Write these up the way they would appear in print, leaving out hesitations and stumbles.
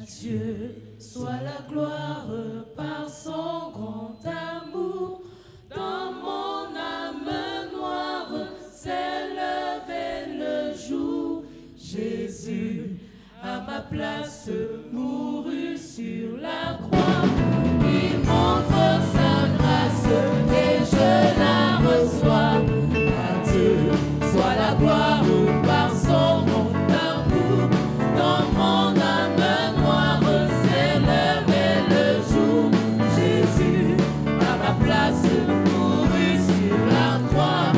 Dieu soit la gloire par son grand amour. Dans mon âme noire s'est levé le jour. Jésus, à ma place, mourut sur la croix. Il m'offre sa grâce et je la reçois. À Dieu soit la gloire par son grand amour. Dans mon âme noire s'est levé le jour. Jésus, à ma place, mourut sur la croix.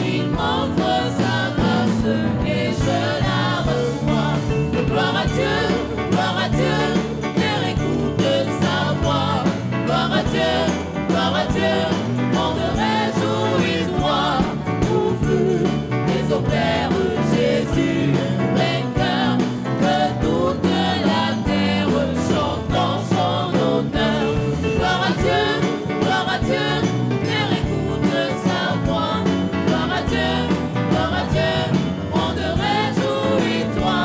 Il m'offre sa grâce et je la reçois. Gloire à Dieu, terre écoute sa voix. Gloire à Dieu, monde réjouis-toi. Ouvre les opères, Jésus, vainqueur, que toute la terre chante en son honneur. Gloire à Dieu, terre écoute sa voix. Gloire à Dieu, monde réjouis-toi.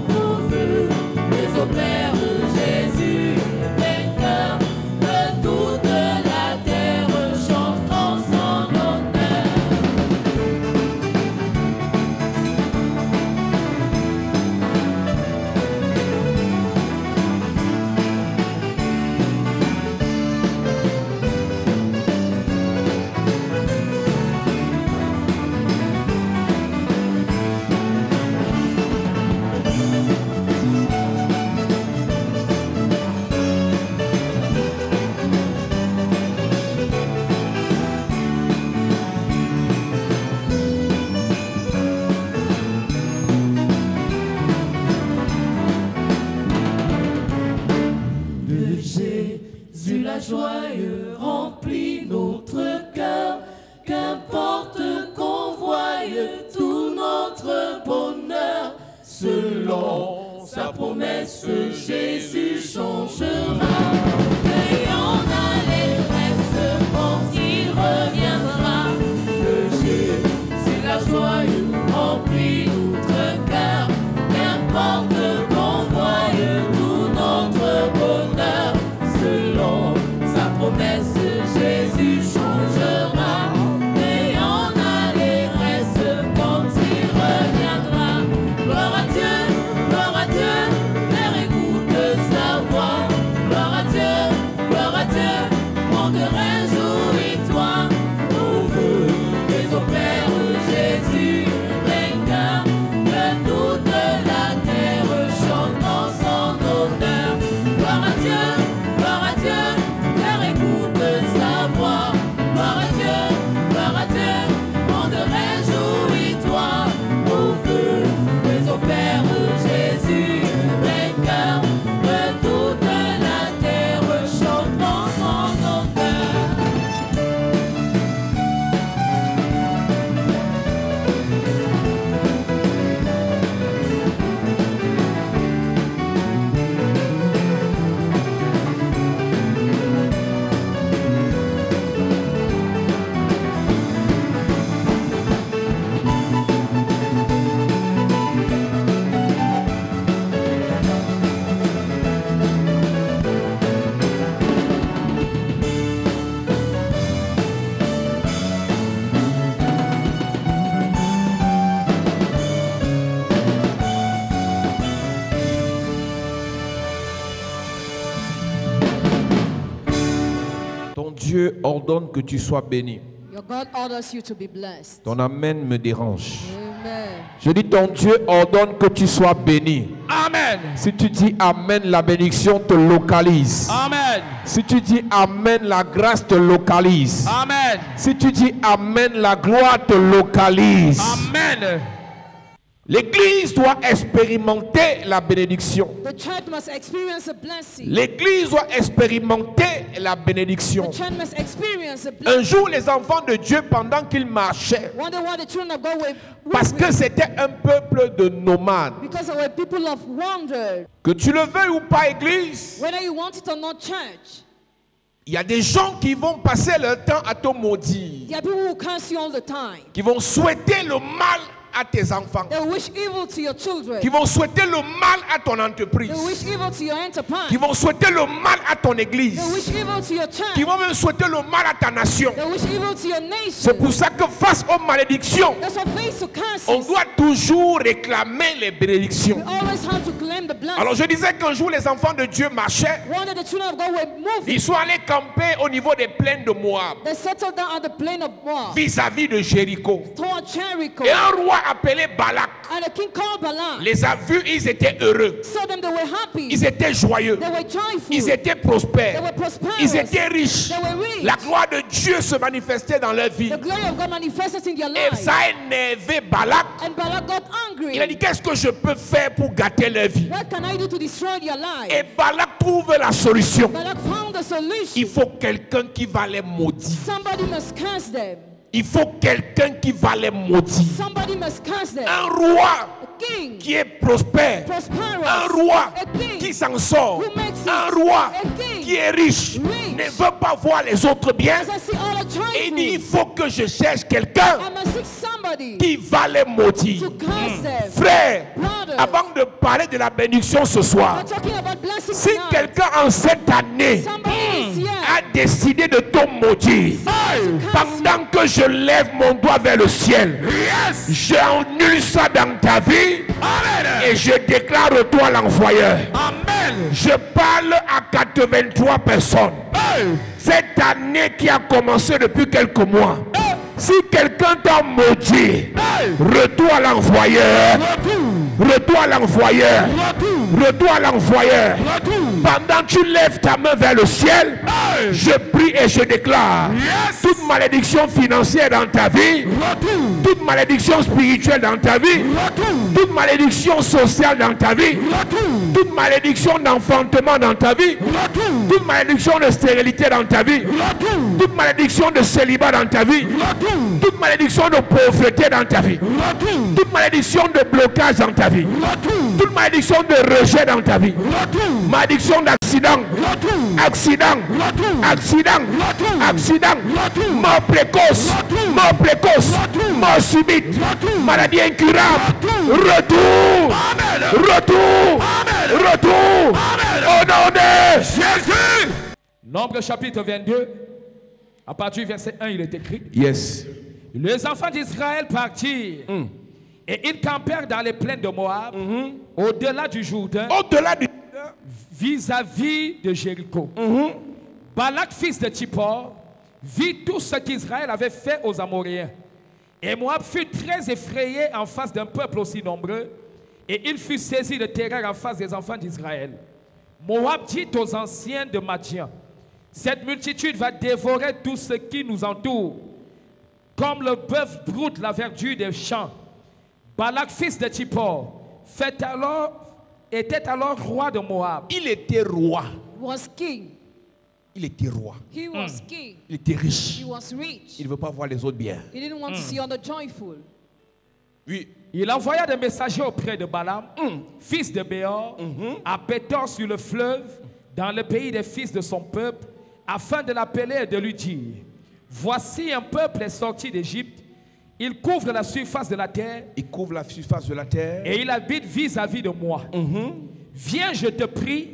Ouvre les opères, Jésus, vainqueur, que toute la terre chante en son honneur. De Jésus la joie remplit notre cœur. Qu'importe qu'on voie tout notre bonheur, selon sa promesse, Jésus changera. Ayons l'allégresse quand il reviendra. De Jésus la joie remplit notre cœur. Qu'importe qu'on voie tout notre bonheur, selon sa promesse, Jésus changera. Ayons l'allégresse quand il reviendra. Gloire à Dieu, terre écoute sa voix. Gloire à Dieu, monde réjouis-toi. Ouvre les opères, Jésus, vainqueur, que toute la terre chante en son honneur. Gloire à Dieu, terre écoute sa voix. Gloire à Dieu, monde réjouis-toi. Ouvre les opères, Jésus, vainqueur, que toute la terre chante en son honneur. Ton Dieu ordonne que tu sois béni. Your God orders you to be blessed. Ton amen me dérange. Amen. Je dis, ton Dieu ordonne que tu sois béni. Amen. Si tu dis amen, la bénédiction te localise. Amen. Si tu dis amen, la grâce te localise. Amen. Si tu dis amen, la gloire te localise. Amen. L'église doit expérimenter la bénédiction. The church must experience a blessing. L'église doit expérimenter la bénédiction. The church must experience a blessing. Un jour, les enfants de Dieu, pendant qu'ils marchaient, Wonder what the children of God were parce que c'était un peuple de nomades, because they were people of wonder. que tu le veuilles ou pas, église, Whether you want it or not, church. il y a des gens qui vont passer leur temps à te maudire, There are people who curse you all the time. qui vont souhaiter le mal à tes enfants. They wish evil to your children. Qui vont souhaiter le mal à ton entreprise. They wish evil to your enterprise. Qui vont souhaiter le mal à ton église. They wish evil to your church. Qui vont même souhaiter le mal à ta nation. They wish evil to your nation. C'est pour ça que face aux malédictions, That's what face to curses. on doit toujours réclamer les bénédictions. We always have to claim the blessing. Alors je disais qu'un jour les enfants de Dieu marchaient. One day the children of God were moving. Ils sont allés camper au niveau des plaines de Moab, They settled down at the plain of Moab. vis-à-vis de Jéricho. Toward Jericho. Et un roi appelé Balak And the king called Balaam. les a vus, ils étaient heureux. Saw them, they were happy. Ils étaient joyeux. They were joyful. Ils étaient They prospères. were prosperous. Ils étaient riches. They were rich. La gloire de Dieu se manifestait dans leur vie. The glory of God manifested in their Et lives. ça a énervé Balak. And Balak got angry. Il a dit, qu'est-ce que je peux faire pour gâter leur vie? What can I do to destroy their lives? Et Balak trouve la solution. Balak found a solution. Il faut quelqu'un qui va les maudire. Somebody must curse them. Il faut quelqu'un qui va les maudire. Somebody must curse them. Un roi A king. qui est prospère. Prosperous. Un roi A king. qui s'en sort. Who makes it. Un roi A king. qui est riche. Rich. Ne veut pas voir les autres bien. As I see all the Et il dit, il joyful. faut que je cherche quelqu'un I must seek somebody qui va les maudire. to curse them. Frère, Brothers. avant de parler de la bénédiction ce soir, We're talking about blessings si tonight. quelqu'un en cette année Somebody is here. a décidé de te maudire, pendant que je lève mon doigt vers le ciel, j'annule ça dans ta vie et je déclare toi l'envoyeur. Je parle à 83 personnes. Cette année qui a commencé depuis quelques mois, si quelqu'un t'a maudit, retour à l'envoyeur. Retour à l'envoyeur. Retour à l'envoyeur. Pendant que tu lèves ta main vers le ciel, je prie et je déclare toute malédiction financière dans ta vie, toute malédiction spirituelle dans ta vie, toute malédiction sociale dans ta vie, toute malédiction d'enfantement dans ta vie, toute malédiction de stérilité dans ta vie, toute malédiction de célibat dans ta vie, toute malédiction de pauvreté dans ta vie, toute malédiction de blocage dans ta vie, toute malédiction de rejet dans ta vie, malédiction d'accident, accident, accident, accident, mort précoce, mort subite, maladie incurable, retour, au nom de Jésus. Nombre chapitre 22, à partir du verset 1, il est écrit. Yes. Les enfants d'Israël partirent et ils campèrent dans les plaines de Moab, au-delà du Jourdain, Au-delà du vis-à-vis de Jéricho. Balak, fils de Tsippor, vit tout ce qu'Israël avait fait aux Amoréens. Et Moab fut très effrayé en face d'un peuple aussi nombreux, et il fut saisi de terreur en face des enfants d'Israël. Moab dit aux anciens de Madian, cette multitude va dévorer tout ce qui nous entoure, comme le bœuf broute la verdure des champs. Balak, fils de Tsippor, était alors roi de Moab. Il était roi. Was king. Il était roi. He was king. Il était riche. He was rich. Il ne veut pas voir les autres bien. He didn't want to see other joyful. Oui. Il envoya des messagers auprès de Balaam, fils de Béor, à Pétor sur le fleuve, dans le pays des fils de son peuple, afin de l'appeler et de lui dire, voici un peuple est sorti d'Égypte, il couvre la surface de la terre, Il couvre la surface de la terre. et il habite vis-à-vis de moi. Viens, je te prie,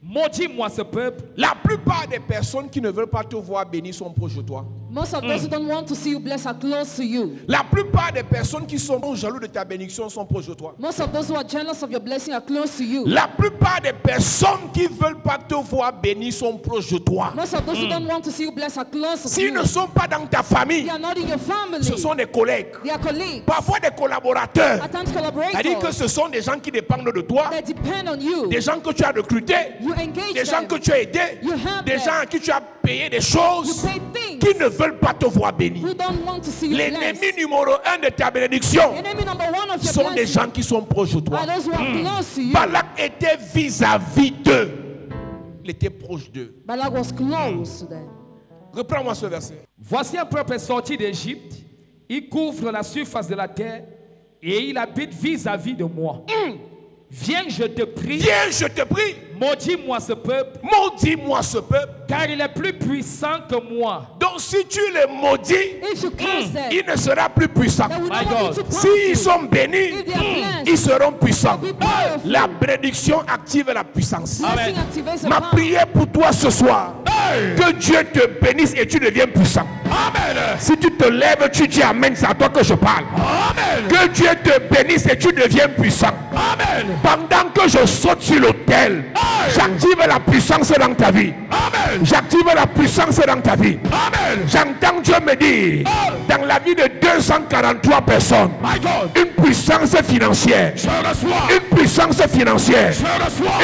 maudis-moi ce peuple. La plupart des personnes qui ne veulent pas te voir béni sont proches de toi. Most of those who don't want to see you blessed are close to you. La plupart des personnes qui sont jaloux de ta bénédiction sont proches de toi. Most of those who are jealous of your blessing are close to you. La plupart des personnes qui ne veulent pas te voir béni sont proches de toi. Most of those who don't want to see you blessed are close to S'ils you. ne sont pas dans ta famille, They are not in your family. ce sont des collègues, They are colleagues. parfois des collaborateurs. At times C'est-à-dire que collaborators. ce sont des gens qui dépendent de toi, They depend on you. des gens que tu as recrutés, You engage des gens them. que tu as aidés, You help des them. gens à qui tu as payé des You choses pay things. qui ne veulent pas te voir béni. Who don't want to see you L'ennemi blessed. numéro 1 de ta bénédiction Enemy number one of your sont des blessing gens qui sont proches de toi. are those who are close to you. Balak était vis-à-vis d'eux. Il était proche d'eux. Balak was close to them. Reprends-moi ce verset. Voici un peuple sorti d'Égypte, il couvre la surface de la terre, et il habite vis-à-vis de moi. Viens, je te prie. Viens, je te prie. Maudis-moi ce peuple. Maudis-moi ce peuple. Car il est plus puissant que moi. Donc si tu les maudis, If you curse them, il ne sera plus puissant. they will My not want God. you to S'ils powerful. sont bénis, If they are blessed, ils seront puissants. they'll be powerful. La bénédiction active la puissance. Blessing activates the Ma power. prière pour toi ce soir, que Dieu te bénisse et tu deviens puissant. Amen. Si tu te lèves, tu dis Amen, c'est à toi que je parle. Amen. Que Dieu te bénisse et tu deviens puissant. Amen. Pendant que je saute sur l'autel, j'active la puissance dans ta vie. Amen. J'active la puissance dans ta vie. Amen. J'entends Dieu me dire, dans la vie de 243 personnes, une puissance financière. Une puissance financière.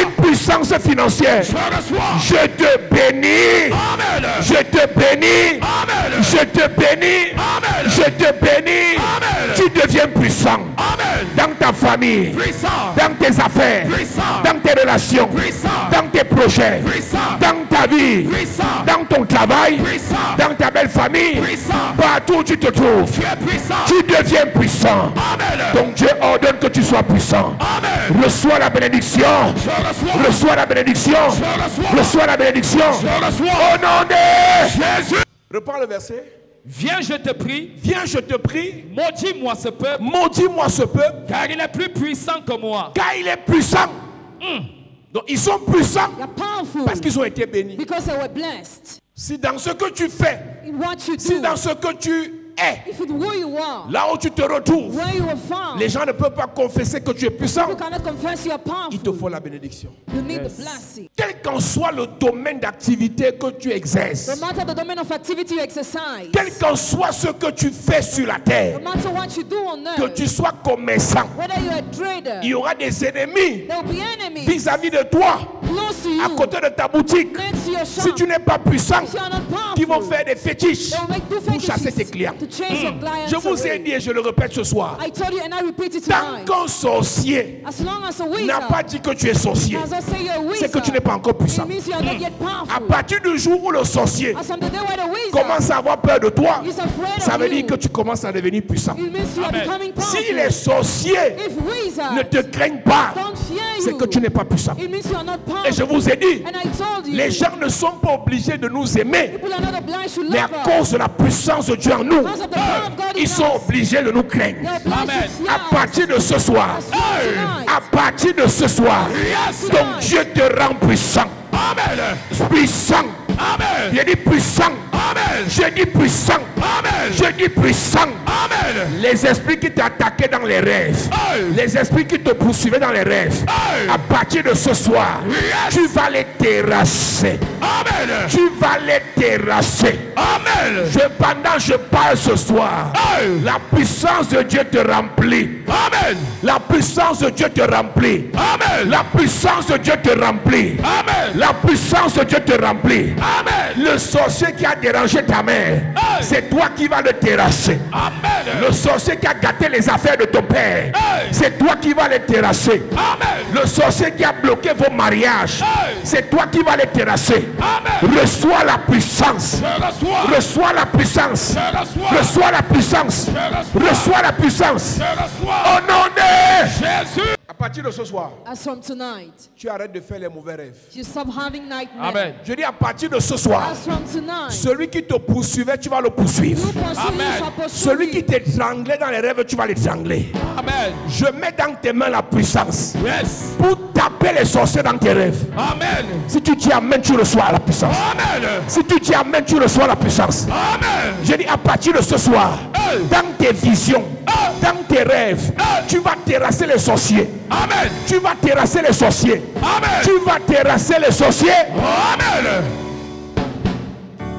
Une puissance financière. Je te bénis. Amen. Je te bénis. Amen. Je te bénis. Amen. Je te bénis. Amen. Tu deviens puissant. Amen. Dans ta famille. Puissant. Dans tes affaires. Puissant. Dans tes relations. Puissant. Dans tes projets. Puissant. Dans ta vie. Puissant. Dans ton travail. Puissant. Dans ta belle famille. Puissant. Partout où tu te trouves. Tu es puissant. Tu deviens puissant. Amen. Donc Dieu ordonne que tu sois puissant. Amen. Reçois la bénédiction. Reçois la bénédiction. Reçois la bénédiction. Au nom de Jésus. Reprends le verset. Viens, je te prie. Viens, je te prie. Maudis-moi ce peuple. Maudis-moi ce peuple. Car il est plus puissant que moi. Car il est puissant. Donc ils sont puissants They're powerful parce qu'ils ont été bénis. because they were blessed. Si dans ce que tu fais, In what you si do, dans ce que tu es, if it's who you are, là où tu te retrouves, where you are found, les gens ne peuvent pas confesser que tu es puissant. you cannot confess you are Il te powerful. faut la bénédiction. You need the blessing. Quel qu'en soit le domaine d'activité que tu No exerces, matter the domain of activity you exercise, quel qu'en soit ce que tu fais sur la no terre, matter what you do on que earth, tu sois commerçant, whether you're a trader, il y aura des ennemis there will be enemies vis-à-vis de toi, close to à you, côté de ta boutique. next to your shop. Si tu n'es pas puissant, If you are not qui vont powerful, faire des fétiches they will make do pour chasser tes fetishes clients. to chase your clients Je vous ai away. dit et je le répète ce soir, I told you and I repeat it tant tonight. qu'un sorcier As long as a n'a pas wizard dit que tu es sorcier, does not say you're a c'est que tu n'es wizard, pas encore puissant. it means you are not yet À powerful. partir du jour où le sorcier As from the day where the wizard commence à avoir peur de toi, is afraid ça veut of dire you, que tu commences à devenir puissant. it means you are becoming Si powerful. les sorciers If wizards ne te craignent pas, don't fear c'est you, que tu n'es pas puissant. it means you are not Et je powerful. vous ai dit, And I told you, les gens ne sont pas obligés de nous aimer, people are not obliged to mais à love us. cause de la puissance de Dieu en nous, Because of the power of God in ils sont us. obligés de nous craindre. They're obliged Amen. to fear À us. partir de ce soir, As from tonight, à partir de ce soir, donc Dieu te rend puissant. Amen. Puissant. Amen. Je dis puissant. Amen. Je dis puissant. Amen. Je dis puissant. Amen. Les esprits qui t'attaquaient dans les rêves, les esprits qui te poursuivaient dans les rêves, à partir de ce soir, tu vas les terrasser. Amen. Tu vas les terrasser. Amen. Pendant je parle ce soir, la puissance de Dieu te remplit. Amen. La puissance de Dieu te remplit. Amen. La puissance de Dieu te remplit. Amen. La puissance de Dieu te remplit. Amen. Le sorcier qui a dérangé ta mère, c'est toi qui vas le terrasser. Amen. Le sorcier qui a gâté les affaires de ton père, c'est toi qui vas les terrasser. Amen. Le sorcier qui a bloqué vos mariages, c'est toi qui vas les terrasser. Amen. Reçois la puissance. Reçois la puissance. Reçois la puissance. Reçois la puissance. Au nom de Jésus. À partir de ce soir, as from tonight, tu arrêtes de faire les mauvais rêves. you stop having nightmares. Amen. Je dis à partir de ce soir, As from tonight, celui qui te poursuivait, tu vas le poursuivre. you pursue, Amen. you shall pursue Celui qui him. t'étranglait dans les rêves, tu vas l'étrangler. Amen. Je mets dans tes mains la puissance Yes. pour taper les sorciers dans tes rêves. Amen. Si tu dis Amen, tu reçois la puissance. Amen. Si tu dis Amen, tu reçois la puissance. Amen. Je dis à partir de ce soir, dans tes visions, dans tes rêves, tu vas terrasser les sorciers. Amen. Tu vas terrasser les sorciers. Amen. Tu vas terrasser les sorciers. Amen.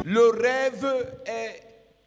Le rêve est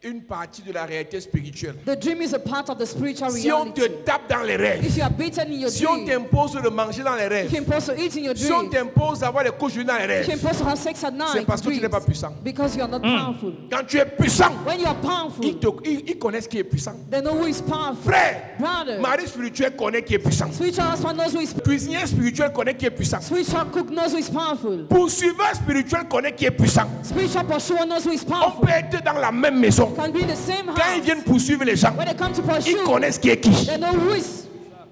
une partie de la réalité spirituelle. The dream is a part of the spiritual Si on te reality. tape dans les rêves, If you are beaten in your si on dream, t'impose de manger dans les you rêves, can impose to eat in your si on dream, t'impose d'avoir les couches dans les you rêves, can impose to have sex at c'est night, parce que tu n'es pas dreams, puissant. because you are not powerful. Quand tu es puissant, When you are powerful, ils connaissent qui est puissant. they know who is powerful. Frère, Brother, mari spirituel connaît qui est puissant. spiritual husband knows who is Cuisinier spirituel connaît qui est puissant. spiritual cook knows who is powerful. Poursuiveur spirituel connaît qui est puissant. Spiritual pursuer knows who is On powerful. peut être dans la même maison. Can be in the same Quand ils house. viennent poursuivre les gens, When they come to ils pursue, connaissent qui est qui. they know who is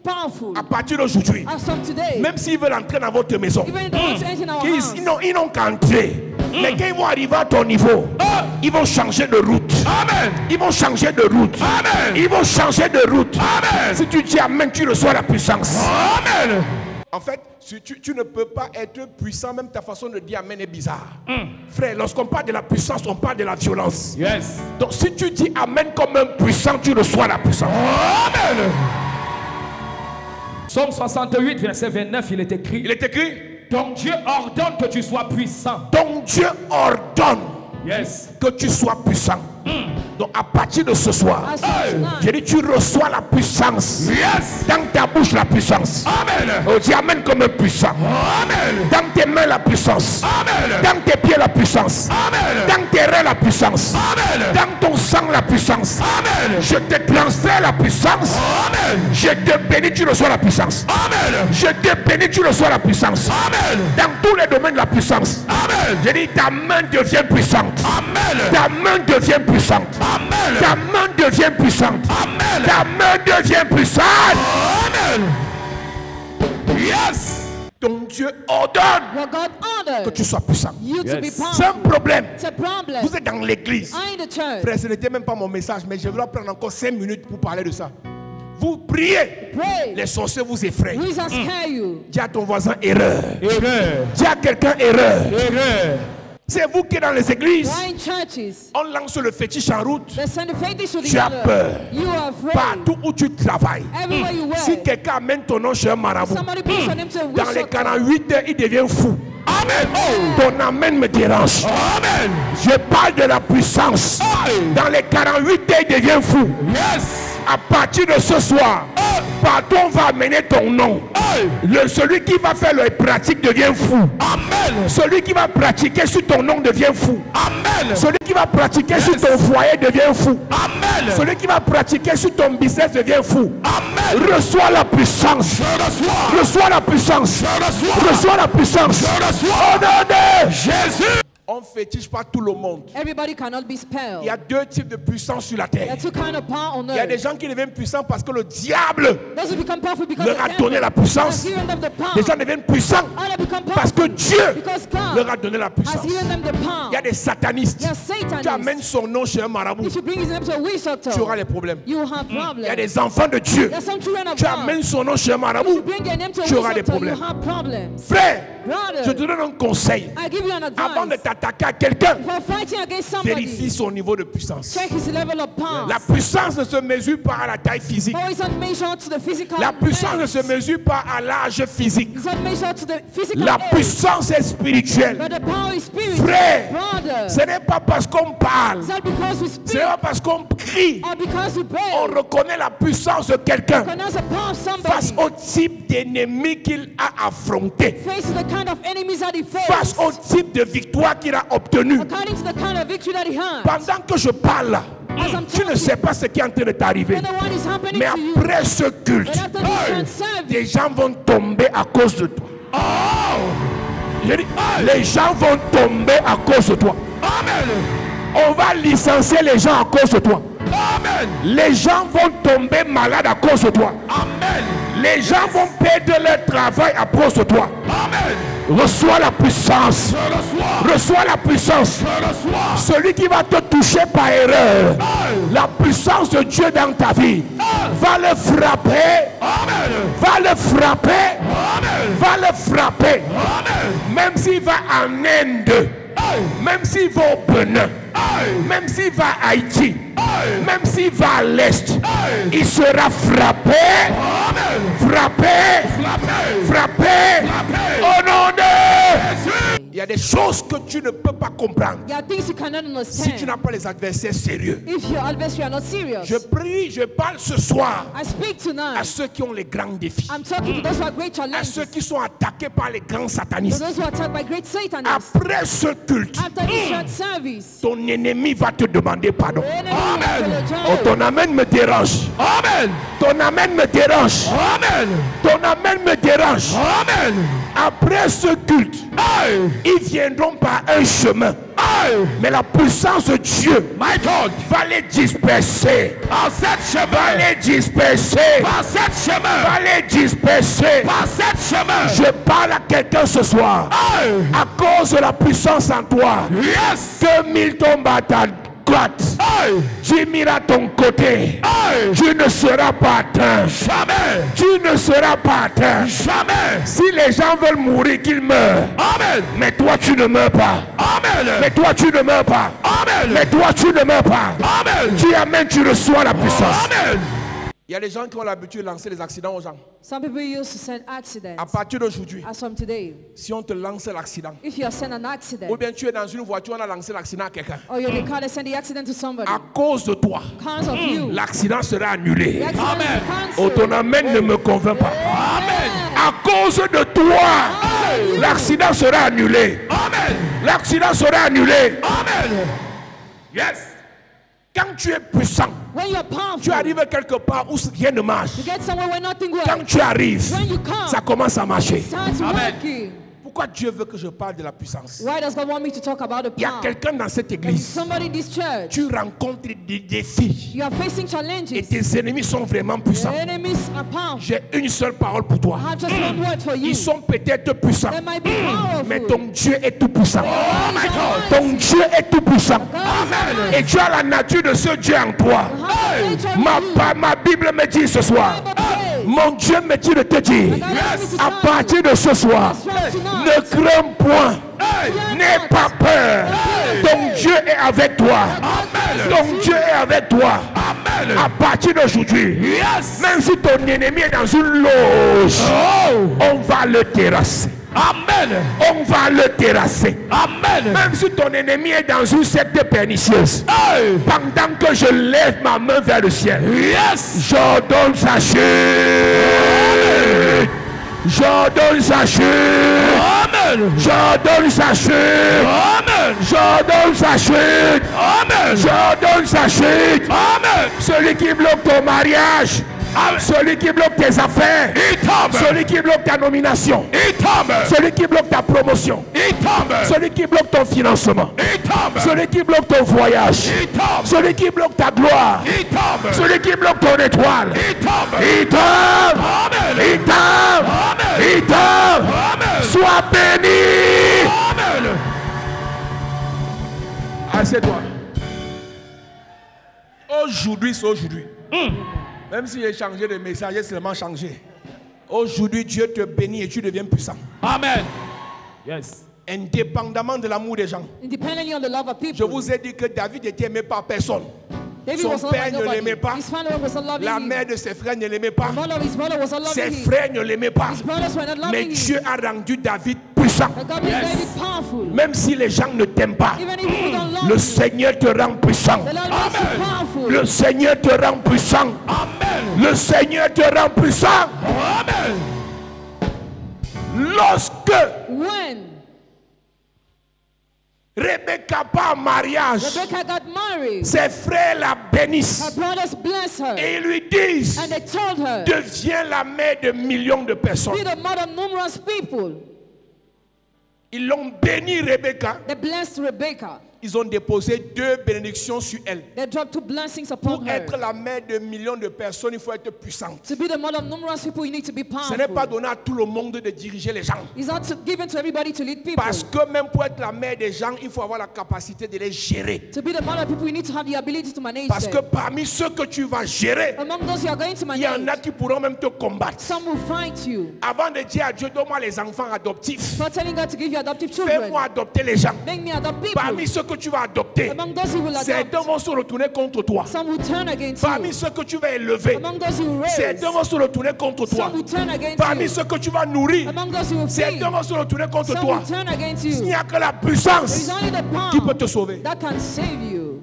powerful. À partir d'aujourd'hui, As from today, même s'ils veulent entrer dans votre maison, even if they want to enter in our house, ils n'ont qu'à entrer. Mais quand ils vont arriver à ton niveau, ils vont changer de route. Amen. Ils vont changer de route. Amen. Ils vont changer de route. Amen. Si tu dis Amen, tu reçois la puissance. Amen. En fait, tu ne peux pas être puissant, même ta façon de dire Amen est bizarre. Frère, lorsqu'on parle de la puissance, on parle de la violence. Yes. Donc si tu dis Amen comme un puissant, tu reçois la puissance. Amen. Psaume 68, verset 29, il est écrit. Il est écrit. Donc Dieu ordonne que tu sois puissant. Donc Dieu ordonne Yes. que tu sois puissant. Donc à partir de ce soir, as from tonight, j'ai dit tu reçois la puissance. Yes. Dans ta bouche la puissance. Amen. Oh, dis Amen comme un puissant. Amen. Dans tes mains la puissance. Amen. Dans tes pieds la puissance. Amen. Dans tes reins la puissance. Amen. Dans ton sang la puissance. Amen. Je te transfère la puissance. Amen. Je te bénis, tu reçois la puissance. Amen. Je te bénis, tu reçois la puissance. Amen. Dans tous les domaines de la puissance. Amen. J'ai dit ta main devient puissante. Amen. Ta main devient puissante. Amen. Ta main devient puissante. Amen. Ta main devient puissante. Amen. Yes. Ton Dieu ordonne what God que ordered tu sois puissant. you to be Yes. C'est un powerful. problème. It's a problem. Vous êtes dans l'église. I in the church. Frère, ce n'était même pas mon message, mais je vais prendre encore 5 minutes pour parler de ça. Vous priez, Pray. les sorciers vous effraient. Reasons scare you. Dis à ton voisin erreur. Erreur. Dis à quelqu'un erreur. Erreur. C'est vous qui êtes dans les églises. Why in churches? On lance le fétiche en route. They send the fetish to the Tu as other. peur. You are afraid. Partout où tu travailles. Everywhere you Si work. quelqu'un amène ton nom chez un marabout, Somebody puts your name to a witch dans les doctor. 48 heures, il devient fou. Amen. Ton amen me dérange. Amen. Je parle de la puissance. Dans les 48 heures, il devient fou. Yes. À partir de ce soir, partout on va amener ton nom. Celui qui va faire les pratiques devient fou. Amen. Celui qui va pratiquer sur ton nom devient fou. Amen. Celui qui va pratiquer sur ton foyer devient fou. Amen. Celui qui va pratiquer sur ton business devient fou. Amen. Reçois la puissance. Je reçois. Reçois la puissance. Je reçois. Reçois la puissance. Je reçois. Au nom de Jésus. On ne fétiche pas tout le monde. Everybody cannot be spelled. Il y a 2 types de puissance sur la There terre. are two kinds of power on Il y a des earth. gens qui deviennent puissants parce que le diable Those who become powerful because leur the a devil donné la has puissance. given them the power. Les gens deviennent puissants Others become parce que powerful Dieu because God leur a donné la has puissance. given them the power. Il y a des satanistes. They are Satanists. Tu amènes son nom chez un marabout, If you bring his name to a witch doctor, tu auras les problèmes. you will have Il y a problems. des enfants de Dieu. There are some children of Tu God. amènes son nom chez un If you marabout, bring their name to a tu auras witch des doctor, problèmes. you have problems. Frère, Brother, je te donne un conseil. I give you an Avant de advice. t'attaquer à quelqu'un, For fighting against vérifie somebody, son niveau de puissance. check his level of power. La puissance ne se mesure pas à la taille physique. Power is not measured to the physical. La puissance ne length. se mesure pas à l'âge physique. It's not measured to the physical La age. puissance est spirituelle. But the power is spiritual. Frère, Brother, ce n'est pas parce qu'on parle, is that because we ce speak n'est pas parce qu'on crie, or because we on pray? reconnaît la puissance de quelqu'un Recognize the power of face somebody. au type d'ennemi qu'il a affronté, Face the kind of enemies that he face faced. au type de victoire qu'il a obtenu. According to the kind of victory that he had. Pendant que je parle là, As I'm tu ne talking, sais pas ce qui est en train de t'arriver. you don't know what is happening Mais to you. après ce culte, But after this church service, des gens vont tomber à cause de toi. J'ai dit, les gens vont tomber à cause de toi. On va licencier les gens à cause de toi. Les gens vont tomber malades à cause de toi. Les gens vont perdre leur travail à cause de toi. Reçois la puissance. Reçois la puissance. Celui qui va te toucher par erreur, la puissance de Dieu dans ta vie, va le frapper. Va le frapper. Va le frapper. Même s'il va en Inde, même s'il va au Bénin, même s'il va à Haïti, même s'il va à l'Est, il sera frappé. Frappé. Frappé. Au nom de... Il y a des choses que tu ne peux pas comprendre there are things you cannot si tu understand. n'as pas les adversaires sérieux. If your adversary are not serious, Je prie, je parle ce soir I speak à tonight. ceux qui ont les grands défis, I'm talking to those who are great à challenges. ceux qui sont attaqués par les grands To satanistes. those who are attacked by great Satanists. Après ce culte, After this church service, ton ennemi va te demander pardon. the enemy will Oh, apologize. ton amen me dérange. Amen. Ton amen me dérange. Amen. Ton amen me dérange. Amen. Après ce culte, il Ils viendront par un chemin. Mais la puissance de Dieu va les disperser. Va les disperser. Va les disperser. Je parle à quelqu'un ce soir. À cause de la puissance en toi. Que 1000 tombent à ta droite. 10 000 à ton côté. Tu ne seras pas atteint. Jamais. Tu ne seras pas atteint. Jamais. Si les gens veulent mourir, qu'ils meurent. Amen. Mais toi, tu ne meurs pas. Amen. Mais toi, tu ne meurs pas. Amen. Mais toi, tu ne meurs pas. Amen. Tu amènes, tu reçois la puissance. Amen. Il y a des gens qui ont l'habitude de lancer des accidents aux gens. Some people used to send accidents. À partir d'aujourd'hui, As from today, si on te lance l'accident, if you are sent an accident, ou bien tu es dans une voiture, on a lancé l'accident à quelqu'un. or you're in the car, they send the accident to somebody. À cause de toi, Because of you, l'accident sera annulé. the accident is Oh, cancelled. ton amen ne me convainc pas. Amen. À cause de toi, l'accident sera annulé. Amen. L'accident sera annulé. Amen. Yes. Quand tu es puissant, When you're powerful, tu arrives quelque part où rien ne marche. you get somewhere where nothing Quand works. tu arrives, When you come, ça commence à marcher. it starts working. Pourquoi Dieu veut que je parle de la puissance? Why does God want me to talk about the Il y a power? quelqu'un dans cette There's église. somebody in this church. Tu rencontres des défis You are facing et challenges. tes ennemis sont vraiment puissants. The enemies are powerful. J'ai une seule parole pour toi. I have just one word for you. Ils sont peut-être puissants, They might be powerful. mais ton Dieu est tout puissant. Oh my God. Ton Dieu est tout puissant. Amen. Et tu as la nature de ce Dieu en toi. Ma Bible me dit ce soir. Mon Dieu me dit de te dire, à partir de ce soir, ne crains point, n'aie pas peur. Ton Dieu est avec toi. Ton Dieu est avec toi. À partir d'aujourd'hui, même si ton ennemi est dans une loge, on va le terrasser. Amen. On va le terrasser. Amen. Même si ton ennemi est dans une secte pernicieuse, pendant que je lève ma main vers le ciel, j'ordonne sa chute. J'ordonne sa chute. Amen. J'ordonne sa chute. Amen. J'ordonne sa chute. Amen. J'ordonne sa chute. Amen. Celui qui bloque ton mariage, celui qui bloque tes affaires, celui qui bloque ta nomination, celui qui bloque ta promotion, celui qui bloque ton financement, celui qui bloque ton voyage, celui qui bloque ta gloire, celui qui bloque ton étoile, il tombe, il tombe, il tombe. Sois béni. Assieds-toi. Aujourd'hui, c'est aujourd'hui. Même si j'ai changé de message, j'ai seulement changé. Aujourd'hui, Dieu te bénit et tu deviens puissant. Amen. Yes. Indépendamment de l'amour des gens. Independently on the love of people. Je vous ai dit que David était aimé par personne. David was Son loved by père ne nobody. l'aimait pas. His father was not loving La him. mère de ses frères ne l'aimait pas. The mother of his brother was not loving Ses him. frères ne l'aimaient pas. His brothers were not loving Mais him. Dieu a rendu David puissant. But God made David powerful. Même si les gens ne t'aiment pas, Even if people don't love le you, Seigneur te rend puissant. the Lord makes you powerful. Le Seigneur te rend puissant. Amen. Le Seigneur te rend puissant. Amen. Lorsque When Rebecca part en mariage, Rebecca got married, ses frères la her bénissent brothers blessed her. et ils lui disent, And they told her, deviens la mère de millions de personnes. be the mother of numerous people. Ils l'ont béni Rebecca. They blessed Rebecca. Ils ont déposé 2 bénédictions sur elle. They dropped 2 blessings Pour upon her. être la mère de millions de personnes, il faut être puissante. To be the mother of numerous people, you need to be Ce n'est pas powerful. donné à tout le monde de diriger les gens. It's not given to everybody to lead people. Parce que même pour être la mère des gens, il faut avoir la capacité de les gérer. To be the mother of people, you need to have the ability to manage Parce que them. parmi ceux que tu vas gérer, Among those you are going to il y en a manage, qui pourront même te combattre. some will fight you. Avant de dire à Dieu, donne-moi les enfants adoptifs. For telling God to give you adoptive children. Fais-moi adopter les gens. Make me adopt people. Parmi ceux que tu vas adopter, Among those you will certains adopt, vont se retourner contre toi. some will turn against Parmi you. ceux que tu vas élever, Among those you will raise, certains vont se retourner contre toi. some will turn against Parmi you. ceux que tu vas nourrir, Among those you will feed, certains vont se retourner contre some toi. will turn against Il you. n'y a que la There puissance is only the qui peut power te sauver. that can save you.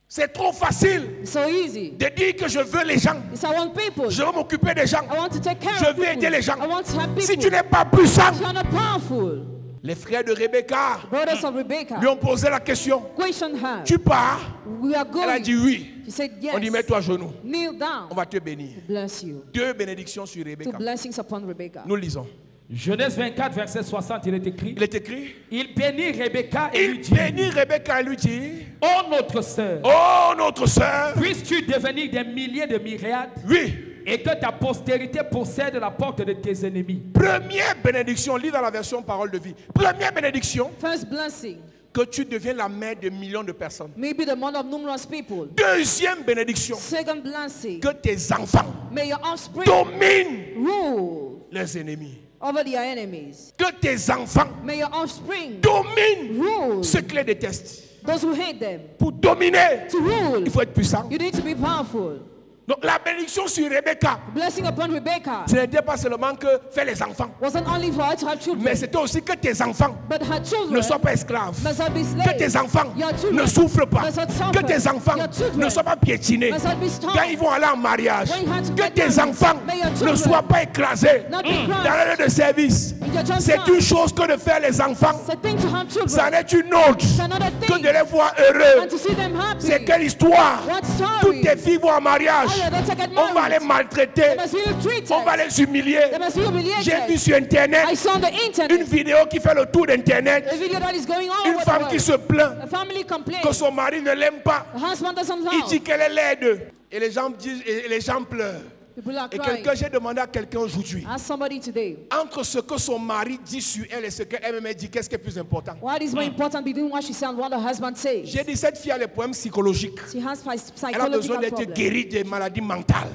C'est trop facile It's so easy. de dire que je veux les gens. It's I want people. Je veux m'occuper des gens. I want to take care Je of veux people. aider les gens. I want to help people. Si tu n'es pas puissant, If you are not powerful, les frères de Rebecca brothers of Rebecca lui ont posé la question. questioned her. Tu pars? We are Elle a going. dit oui. She said On dit yes. mets-toi à genoux. Kneel down. On va te bénir. Bless you. 2 bénédictions sur 2 Rebecca. blessings upon Rebecca. Nous lisons. Genèse 24, verset 60, il est écrit. Il est écrit. Il bénit Rebecca et lui dit. Il bénit Rebecca et lui dit. Oh notre sœur. Oh notre sœur. Puisses-tu devenir des milliers de myriades. Oui. Et que ta postérité possède la porte de tes ennemis. Première bénédiction, lis dans la version Parole de vie. Première bénédiction. First blessing. Que tu deviennes la mère de millions de personnes. Maybe the mother of numerous people. Deuxième bénédiction. Second blessing. Que tes enfants May your offspring dominent rule les ennemis. over their enemies. Que tes enfants May your offspring dominent rule ceux qui les détestent. those who hate them. Pour dominer, To rule, il faut être puissant. you need to be powerful. Donc la bénédiction sur Rebecca, Blessing upon Rebecca ce n'était pas seulement que faire les enfants, wasn't only for her to have children, mais c'était aussi que tes enfants but her ne children soient pas esclaves. must not be Que slaves. tes enfants Your children ne souffrent pas. must not suffer. Que tes enfants Your children ne soient pas piétinés. must not be stoned. Quand ils vont aller en mariage, When you have to que get tes married, enfants may your ne children soient pas écrasés not be dans crushed. l'année de service. In your job C'est time. une chose que de faire les enfants. It's a thing to have children. Ça n'est une autre It's another que thing de les voir heureux. and to see them happy. C'est quelle histoire? What story? Toutes tes filles vont en mariage. Oh, yeah, don't get On va married. les maltraiter. They must be treated. On va les humilier. They must be humiliated. J'ai vu sur internet I saw on the internet une vidéo qui fait le tour d'internet. a video that is going on Une over femme the qui world. se plaint A family complains. que son mari ne l'aime pas. The husband doesn't Il love. dit qu'elle est laide. Et les gens disent, et les gens pleurent. People are Et crying. j'ai demandé à quelqu'un aujourd'hui, Ask somebody today. entre ce que son mari dit sur elle et ce qu'elle-même dit, qu'est-ce qui est plus important? What is more important between what she said and what her husband says? J'ai dit, cette fille a des problèmes psychologiques. She has Elle a besoin psychological d'être problems. guérie des maladies mentales.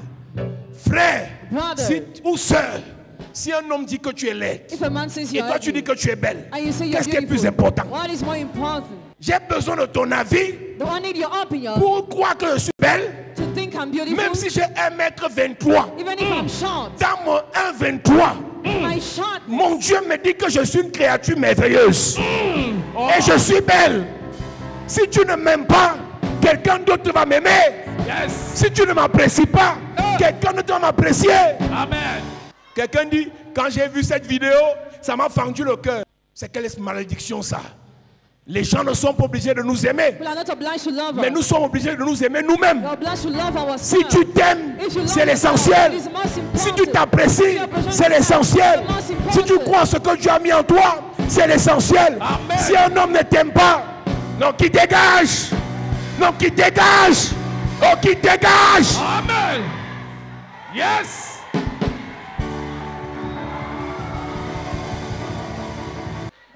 Frère, Brother. ou sœur, si un homme dit que tu es laide, If a man says et you're toi tu dis ugly, que tu es belle, and you say you're qu'est-ce qui est plus beautiful, important? what is more important? J'ai besoin de ton avis Do I need your opinion pour croire que je suis belle, to think I'm beautiful? même si j'ai 1m23. Even if I'm short, Dans mon 1m23, my short, mon Dieu me dit que je suis une créature merveilleuse. Et je suis belle. Si tu ne m'aimes pas, quelqu'un d'autre va m'aimer. Yes. Si tu ne m'apprécies pas, quelqu'un d'autre va m'apprécier. Amen. Quelqu'un dit, quand j'ai vu cette vidéo, ça m'a fendu le cœur. C'est quelle malédiction ça? Les gens ne sont pas obligés de nous aimer, people are not obliged to love mais us. nous sommes obligés de nous aimer nous-mêmes. We're obliged to love ourselves. Si tu t'aimes, If you love c'est yourself, l'essentiel. it is most important. Si tu t'apprécies, c'est l'essentiel. Si tu crois en ce que Dieu a mis en toi, c'est l'essentiel. Amen. Si un homme ne t'aime pas, non, qu'il dégage. Non, qu'il dégage. Oh, qu'il dégage. Amen. Yes.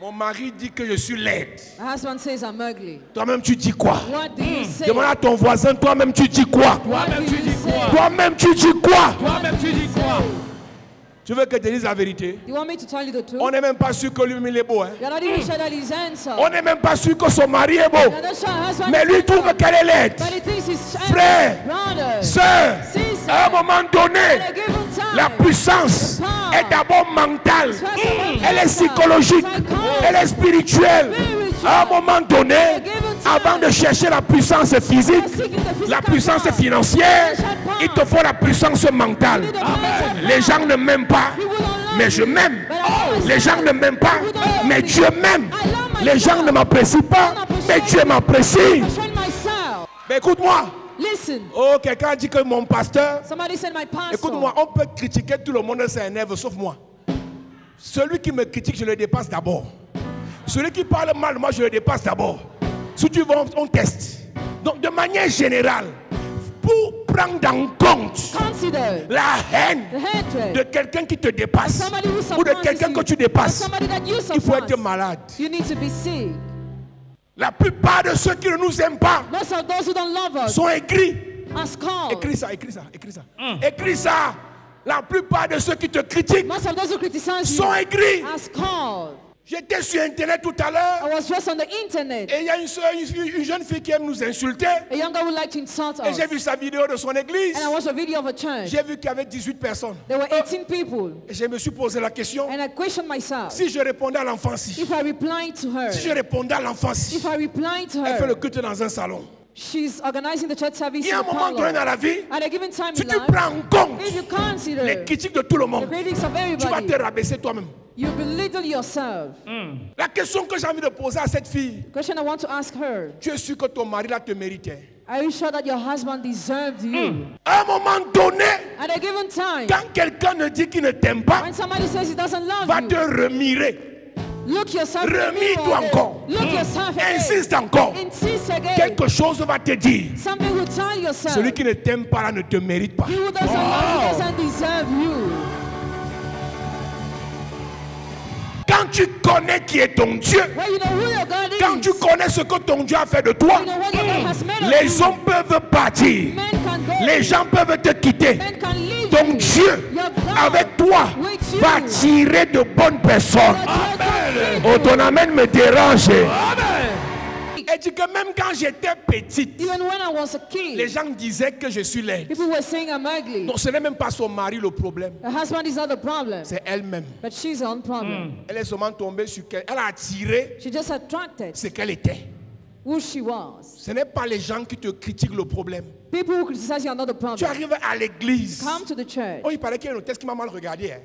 Mon mari dit que je suis laide. My husband says I'm ugly. Toi-même, tu dis quoi? What do you say? Demande à ton voisin, toi-même, tu dis quoi? Toi-même tu dis quoi? Toi-même, tu dis quoi? Toi-même tu dis quoi? Tu veux que je te dise la vérité? You want me to tell you the truth? On n'est même pas sûr que lui-même il est beau. Hein? You're not even sure that he's handsome. On n'est même pas sûr que son mari est beau. You're not sure her husband Mais is lui trouve handsome. qu'elle est laide. But he thinks he's Frère, brother. sœur, Sister. à un moment donné, At a given time. la puissance est d'abord mentale. Elle est psychologique. Elle est spirituelle. À un moment donné, avant de chercher la puissance physique, la puissance financière, il te faut la puissance mentale. Les gens ne m'aiment pas, mais je m'aime. Les gens ne m'aiment pas, mais Dieu m'aime. Les gens ne m'apprécient pas, mais Dieu m'apprécie. Question myself. Mais écoute-moi. Listen. Oh, quelqu'un a dit que mon pasteur. Somebody said my pastor. Écoute-moi, on peut critiquer tout le monde, ça énerve, sauf moi. Celui qui me critique, je le dépasse d'abord. Celui qui parle mal, moi je le dépasse d'abord. Si tu veux, on teste. Donc de manière générale, pour prendre en compte Consider la haine the hatred de quelqu'un qui te dépasse of somebody who ou de surpasses quelqu'un you, que tu or dépasses, somebody that you il faut surpass. être malade. You need to be sick. La plupart de ceux qui ne nous aiment pas Most of those who don't love us sont aigris. are scorned. Écris ça, écris ça, écris ça. Écris ça. La plupart de ceux qui te critiquent Most of those who criticize you sont aigris. are scorned. J'étais sur Internet tout à I l'heure was just on the internet. et il y a une jeune fille qui aime nous insulter. A young girl would like to insult Et us. j'ai vu sa vidéo de son église. And I watched a video of a church. J'ai vu qu'il y avait 18 personnes. There were 18 people. Et je me suis posé la question, And I questioned myself. si je répondais à l'enfant si, If I replied to her, si je répondais à l'enfant si, if I replied to elle fait le her, culte dans un salon. she's organizing the church service Il y a in un the moment donné parlor. dans la vie, At a given time si in tu life, prends en compte if you consider les critiques de tout le the monde, critics of tu vas everybody, te rabaisser toi-même. you belittle yourself. La question que j'ai envie de poser à cette fille, Question I want to ask her. tu es sûr que ton mari là te méritait? Are you sure that your husband deserved you? À un moment donné, At a given time, quand quelqu'un ne dit qu'il ne t'aime pas, when somebody says he doesn't love va you, te remirer. look yourself in the Remets-toi mirror encore. again. Look yourself again. Insiste encore. Insist again. Quelque chose va te dire. Something will tell yourself. Celui qui ne t'aime pas là ne te mérite pas. He who doesn't love you doesn't deserve you. Quand tu connais qui est ton Dieu, When you know who your God is, quand tu connais ce que ton Dieu a fait de toi, you know what your God has made of les you, hommes peuvent partir, men can go, les gens peuvent te quitter. men can leave Ton you. Dieu, Your God avec toi, with you. va tirer de bonnes personnes. Amen. Oh, ton amen me dérange. Et dit que même quand j'étais petite, Even when I was a kid, les gens disaient que je suis laide. people were saying I'm ugly. Donc ce n'est même pas son mari le problème, Her husband is not the problem, c'est elle-même. but she's the own problem. Elle est seulement tombée sur qu'elle. Elle a attiré She just attracted ce qu'elle était. who she was. Ce n'est pas les gens qui te critiquent le problème. People who criticize you are not the Tu problem. arrives à l'église. Come to the church. Oh, il paraît qu'il y a un hôtesse qui m'a mal regardé. Hein.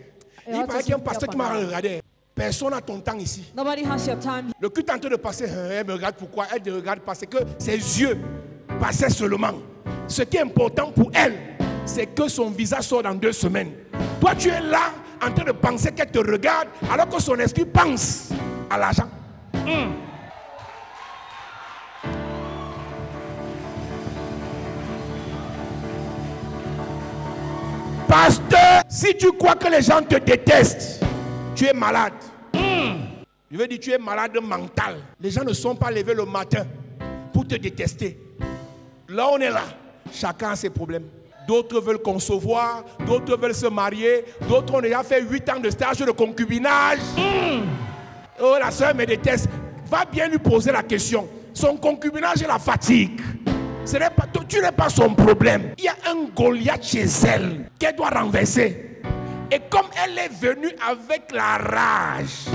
Et Il on paraît te qu'il y a un dit, pasteur qui m'a mal regardé. Personne n'a ton temps ici. Nobody has your time. Le culte est en train de passer. Elle me regarde pourquoi? Elle ne regarde pas. C'est que ses yeux passaient seulement. Ce qui est important pour elle, c'est que son visage sort dans 2 semaines. Toi, tu es là en train de penser qu'elle te regarde alors que son esprit pense à l'argent. Pasteur, si tu crois que les gens te détestent, tu es malade. Je veux dire, tu es malade mental. Les gens ne sont pas levés le matin pour te détester. Là, on est là. Chacun a ses problèmes. D'autres veulent concevoir, d'autres veulent se marier, d'autres ont déjà fait 8 ans de stage de concubinage. Oh, la soeur me déteste. Va bien lui poser la question. Son concubinage est la fatigue. Ce n'est pas, tu n'es pas son problème. Il y a un Goliath chez elle qu'elle doit renverser. Et comme elle est venue avec la rage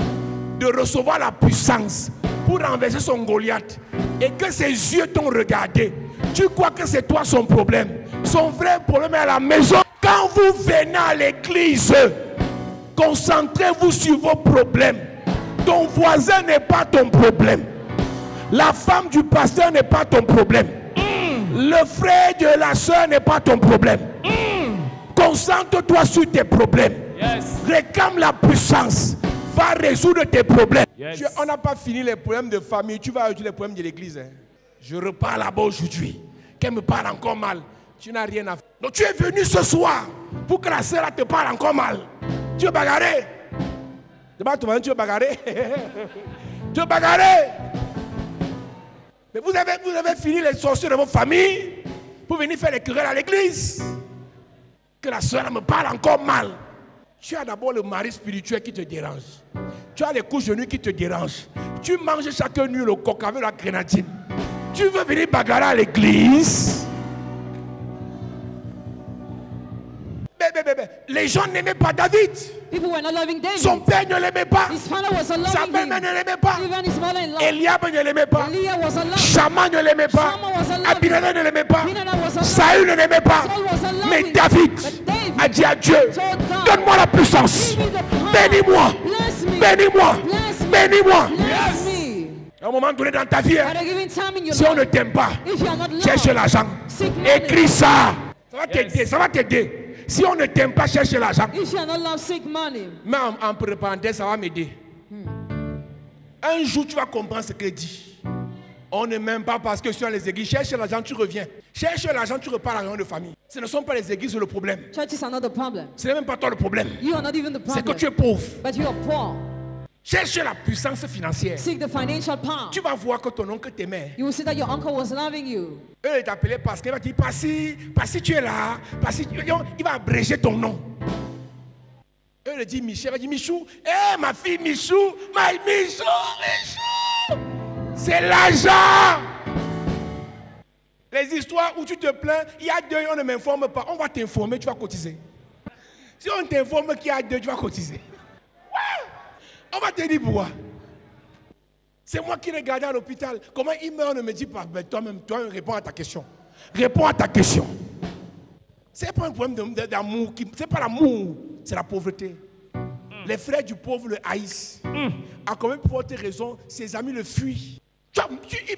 de recevoir la puissance pour renverser son Goliath, et que ses yeux t'ont regardé, tu crois que c'est toi son problème. Son vrai problème est à la maison. Quand vous venez à l'église, concentrez-vous sur vos problèmes. Ton voisin n'est pas ton problème. La femme du pasteur n'est pas ton problème. Le frère de la soeur n'est pas ton problème. Concentre-toi sur tes problèmes. Réclame la puissance. Va résoudre tes problèmes. On n'a pas fini les problèmes de famille. Tu vas résoudre les problèmes de l'église. Hein. Je repars là-bas aujourd'hui. Qu'elle me parle encore mal. Tu n'as rien à faire. Donc tu es venu ce soir pour que la soeur te parle encore mal. Tu veux bagarrer. Tu veux bagarrer. Tu veux bagarrer. Mais vous avez fini les sorciers de vos familles pour venir faire les querelles à l'église. Que la soeur me parle encore mal. Tu as d'abord le mari spirituel qui te dérange. Tu as les couches de nuit qui te dérangent. Tu manges chaque nuit le coq avec la grenadine. Tu veux venir bagarrer à l'église. Les gens n'aimaient pas David. People were not loving David. Son père ne l'aimait pas. His father was not Sa loving mère him. ne l'aimait pas. Even his mother-in-law. Eliab ne l'aimait pas. Eliab was not loving. Shammah ne l'aimait pas. Shammah was not loving. Abinadab ne l'aimait pas. Abinadab was not Saül ne l'aimait pas. Saul was not loving. Mais David But David a dit à Dieu, told God, donne-moi la puissance. give me the power. Bénis-moi. Bless me. Bénis-moi. Bless me. Bénis-moi. Bless me. À un moment donné dans ta vie, At a given time in your si on ne life, t'aime pas, if you are not cherche loved, l'argent. seek money. Écris ça. Ça va t'aider. Ça va t'aider. Si on ne t'aime pas, cherche l'argent. If you are not loved, seek money. Mais en parenthèse, ça va m'aider. Un jour, tu vas comprendre ce qu'il dit. On ne m'aime pas parce que sur les églises, cherche l'argent, tu reviens. Cherche l'argent, tu repars à la réunion de famille. Ce ne sont pas les églises le problème. Churches are not the problem. Ce n'est même pas toi le problème. You are not even the C'est que problem. tu es pauvre. But you are poor. Cherche la puissance financière. Seek the financial power. Tu vas voir que ton oncle t'aimait. You will see that your uncle was loving you. Eux, ils t'appelaient parce qu'il va dire, Passi, tu es là. Passi, il va abréger ton nom. Eux, ils disent Michel, il va dire Michou. Eh, ma fille Michou, Michou. C'est l'argent. Les histoires où tu te plains, il y a deux, on ne m'informe pas. On va t'informer, tu vas cotiser. Si on t'informe qu'il y a deux, tu vas cotiser. Ouais. On va te dire pourquoi. C'est moi qui regardais à l'hôpital. Comment il meurt, on ne me dit pas. Ben, toi-même, toi, réponds à ta question. Réponds à ta question. Ce n'est pas un problème d'amour. Ce n'est pas l'amour, c'est la pauvreté. Les frères du pauvre le haïssent. À combien de fortes raisons, ses amis le fuient.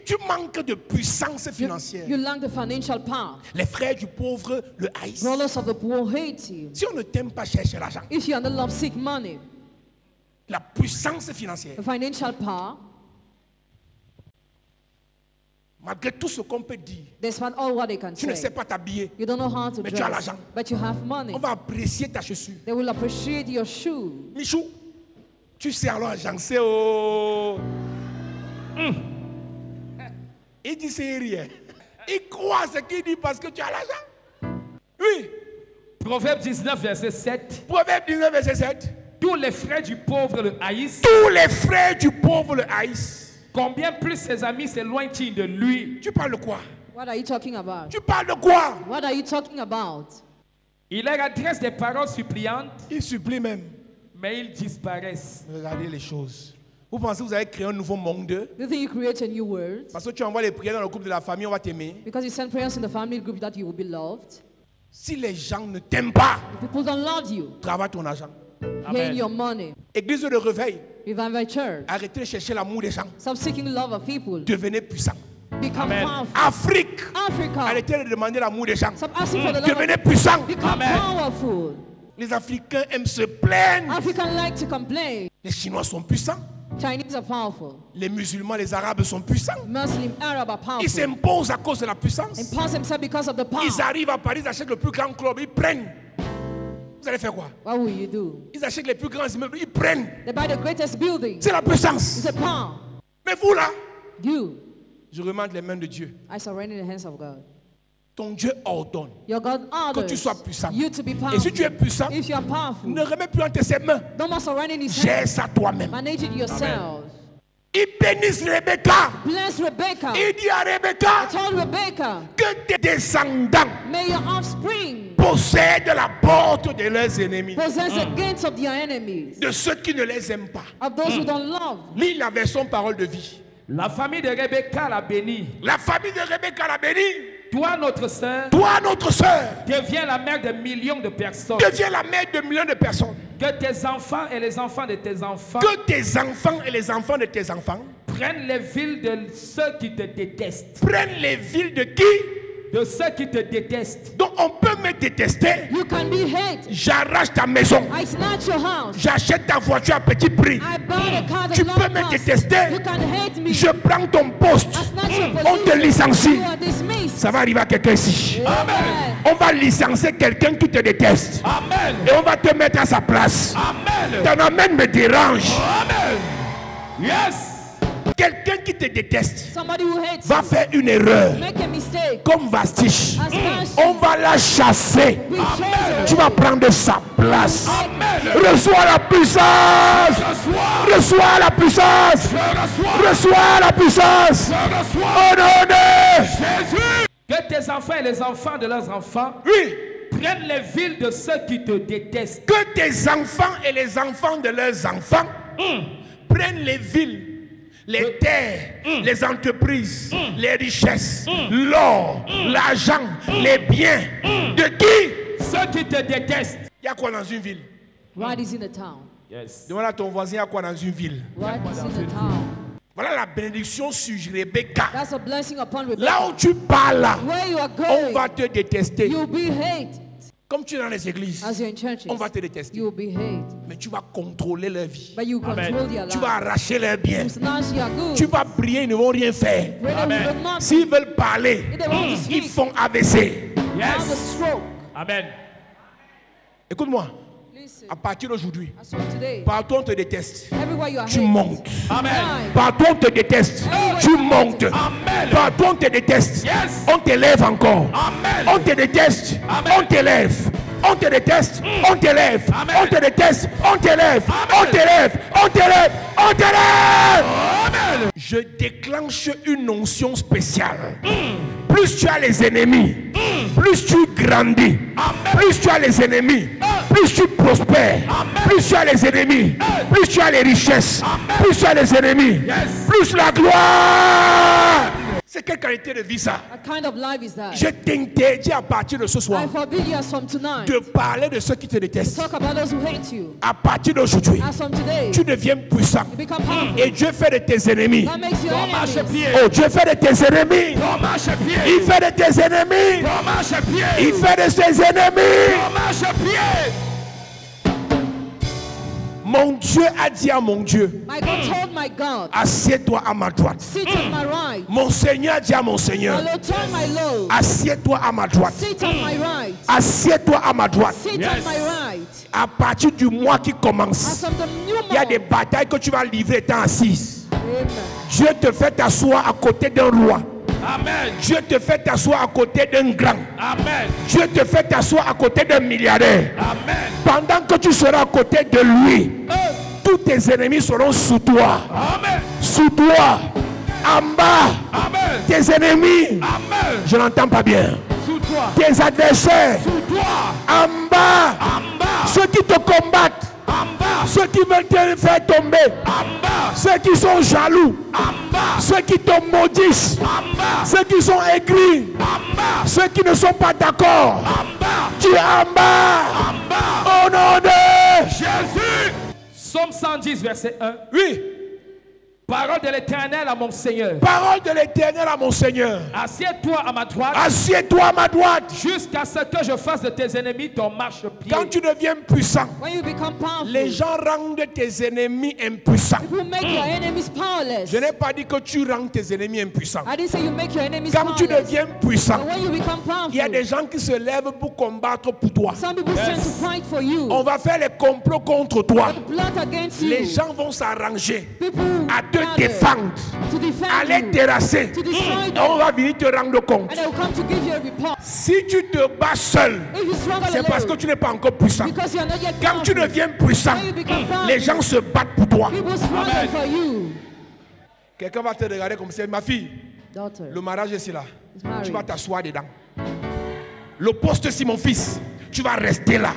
Tu manques de puissance financière. You lack the financial power. Les frères du pauvre le haïssent. Brothers of the poor hate you. Si on ne t'aime pas, chercher l'argent. If you are the love seek money. La puissance financière. The financial power. Malgré tout ce qu'on peut dire, despite all what they can tu ne say, sais pas t'habiller, you don't know how to mais tu as dress, l'argent. but you have money. On va apprécier ta chaussure. They will appreciate your shoe. Michou, tu sais alors agencer oh. Il dit c'est rien. Il croit ce qu'il dit parce que tu as l'argent. Oui. Proverbe 19, verset 7. Proverbe 19, verset 7. Tous les frères du pauvre le haïssent. Tous les frères du pauvre le haïssent. Combien plus ses amis s'éloignent-ils de lui? Tu parles de quoi? What are you talking about? Tu parles de quoi? What are you talking about? Il leur adresse des paroles suppliantes. Il supplie même. Mais ils disparaissent. Regardez les choses. Vous pensez que vous avez créé un nouveau monde? Do you think you create a new world? Parce que tu envoies les prières dans le groupe de la famille, on va t'aimer. Because you send prayers in the family group that you will be loved. Si les gens ne t'aiment pas, People don't love you. travaille ton argent. Gain your money. Église de réveil. Revive a church. Arrêtez de chercher l'amour des gens. Stop seeking love of people. Devenez puissant. Become powerful. Afrique. Africa. Arrêtez de demander l'amour des gens. Stop asking for the love Devenez of puissant. Become powerful. Les Africains aiment se plaindre. Africans like to complain. Les Chinois sont puissants. Chinese are powerful. Les musulmans, les Arabes sont puissants. Muslim, Arab are powerful. Ils s'imposent à cause de la puissance. Impose themselves because of the power. Ils arrivent à Paris, ils achètent le plus grand club, ils prennent. Vous allez faire quoi? What will you do? Ils achètent les plus grands immeubles, ils prennent. They buy the greatest building. C'est la puissance. It's a power. Mais vous là, You. je remonte les mains de Dieu. I surrender in the hands of God. Ton Dieu ordonne Your God que orders tu sois puissant. you to be powerful. Et si tu es puissant, If you are powerful, ne remets plus entre ses mains. don't must surrender in his Gère hands. ça toi-même. Manage it yourself. Il bénisse Rebecca. Bless Rebecca. Il dit à Rebecca Told Rebecca, que tes descendants may your offspring possèdent la porte de leurs ennemis. possess the gates of their enemies, De ceux qui ne les aiment pas. of those who don't love. Lis la version parole de vie. La famille de Rebecca l'a béni. La famille de Rebecca l'a béni. Toi, notre sœur, Toi, notre sœur, deviens la mère de millions de personnes. deviens la mère de millions de personnes. Que tes enfants et les enfants de tes enfants Que tes enfants et les enfants de tes enfants prennent les villes de ceux qui te détestent. prennent les villes de qui? De ceux qui te détestent. Donc on peut me détester. You can be hate. J'arrache ta maison. I snatch your house. J'achète ta voiture à petit prix. I buy a car that Tu long peux me cost. détester. You can hate me. Je prends ton poste. I snatch your On te position. licencie. You are dismissed. Ça va arriver à quelqu'un ici. Amen. On va licencier quelqu'un qui te déteste. Amen. Et on va te mettre à sa place. Amen. Ton amène me dérange. Amen. Yes. Quelqu'un qui te déteste Somebody who hates va you, faire une erreur. make a mistake. Comme Vastich. As Vashti, On va la chasser. be chosen. Tu vas prendre sa place. Amen. Reçois la puissance. Reçois la puissance. Reçois la puissance. Au nom de Jésus. Que tes enfants et les enfants de leurs enfants oui. prennent les villes de ceux qui te détestent. Que tes enfants et les enfants de leurs enfants prennent les villes, les terres, les entreprises, les richesses, l'or, l'argent, les biens. De qui? Ceux qui te détestent. Il y a quoi dans une ville? What is in the town? Yes. Demande à ton voisin, il y a quoi dans une ville? What is in the town? Voilà la bénédiction sur Rebecca. That's a blessing upon Rebecca. Là où tu parles, Where you are on going, va te détester. you'll be hated. Comme tu es dans les églises, As you're in churches, on va te détester. you'll be hated. Mais tu vas contrôler leur vie. But you Amen. control their Tu life. vas arracher leurs biens. You snatch their goods. Tu vas prier, ils ne vont rien faire. Pray that we will not S'ils veulent parler, if they want to ils speak, font AVC. have a Yes. stroke. Amen. Écoute-moi, Listen, à partir d'aujourd'hui, as from today, partout on te déteste, everywhere you are tu hated, montes. Amen. Partout on te déteste, tu montes. Amen. Partout on te déteste, Yes. on t'élève encore. Amen. On te déteste, Amen. on t'élève. On te déteste, on t'élève. Amen. On te déteste, on t'élève. Amen. On t'élève, on t'élève, on t'élève. Amen. Je déclenche une onction spéciale. Plus tu as les ennemis, plus tu grandis. Plus tu as les ennemis, plus tu prospères. Plus tu as les ennemis, plus tu as les richesses. Plus tu as les ennemis, Yes. plus la gloire. C'est quelle qualité de vie ça? What kind of life is that? Je t'interdis à partir de ce soir I forbid you as from tonight de parler de ceux qui te to détestent. talk about those who hate you. À partir d'aujourd'hui, As from today, tu deviens puissant. you become powerful. Et Dieu fait de tes ennemis. That makes you enemies. Oh, Dieu fait de tes ennemis. Il fait de tes ennemis. Il fait de ses ennemis. Mon Dieu a dit à mon Dieu, My God told my God, assieds-toi à ma droite. sit on my right. Mon Seigneur a dit à mon Seigneur, My Lord told my Lord, assieds-toi à ma droite. sit on my right. Assieds-toi à ma droite. Sit on my right. À partir du mois qui As commence, from the new il y a month, des batailles que tu vas livrer étant assise. amen. Dieu te fait t'asseoir à côté d'un roi. Amen. Dieu te fait t'asseoir à côté d'un grand. Amen. Dieu te fait t'asseoir à côté d'un milliardaire. Amen. Pendant que tu seras à côté de lui, tous tes ennemis seront sous toi. Amen. Sous toi. En bas. Amen. Tes ennemis. Amen. Je n'entends pas bien. Sous toi. Tes adversaires. Sous toi. En bas. En bas. Ceux qui te combattent. En bas. Ceux qui veulent te faire tomber. En bas. Ceux qui sont jaloux. En bas. Ceux qui te maudissent. En bas. Ceux qui sont aigris. En bas. Ceux qui ne sont pas d'accord. En bas. Tu es en bas. En bas. Au nom de Jésus. Psaume 110, verset 1. Oui. Parole de l'Éternel à mon Seigneur. Parole de l'Éternel à mon Seigneur. Assieds-toi à ma droite Assieds-toi à ma droite. jusqu'à ce que je fasse de tes ennemis ton marchepied. Quand tu deviens puissant, When you become powerful, les gens rendent tes ennemis impuissants. you make your enemies powerless. Je n'ai pas dit que tu rends tes ennemis impuissants. I didn't say you make your enemies Quand tu powerless. deviens puissant, But when you become il y a powerful, des gens qui se lèvent pour combattre pour toi. some people stand to fight for you. On va faire les complots contre toi. Plot against you. Les gens vont s'arranger People à te gather défendre, to defend à les you, terrasser. to destroy Et them. on va venir te rendre compte. And they will come to give you a report. Si tu te bats seul, If you struggle c'est parce que alone, tu n'es pas encore puissant. because you are not yet Quand tu powerful, deviens puissant, when you become powerful, les gens se battent pour toi. people struggle for you. Quelqu'un va te regarder comme ça. Ma fille, Daughter, le mariage est là. is married. Tu vas t'asseoir dedans. Le poste, si mon fils, tu vas rester là.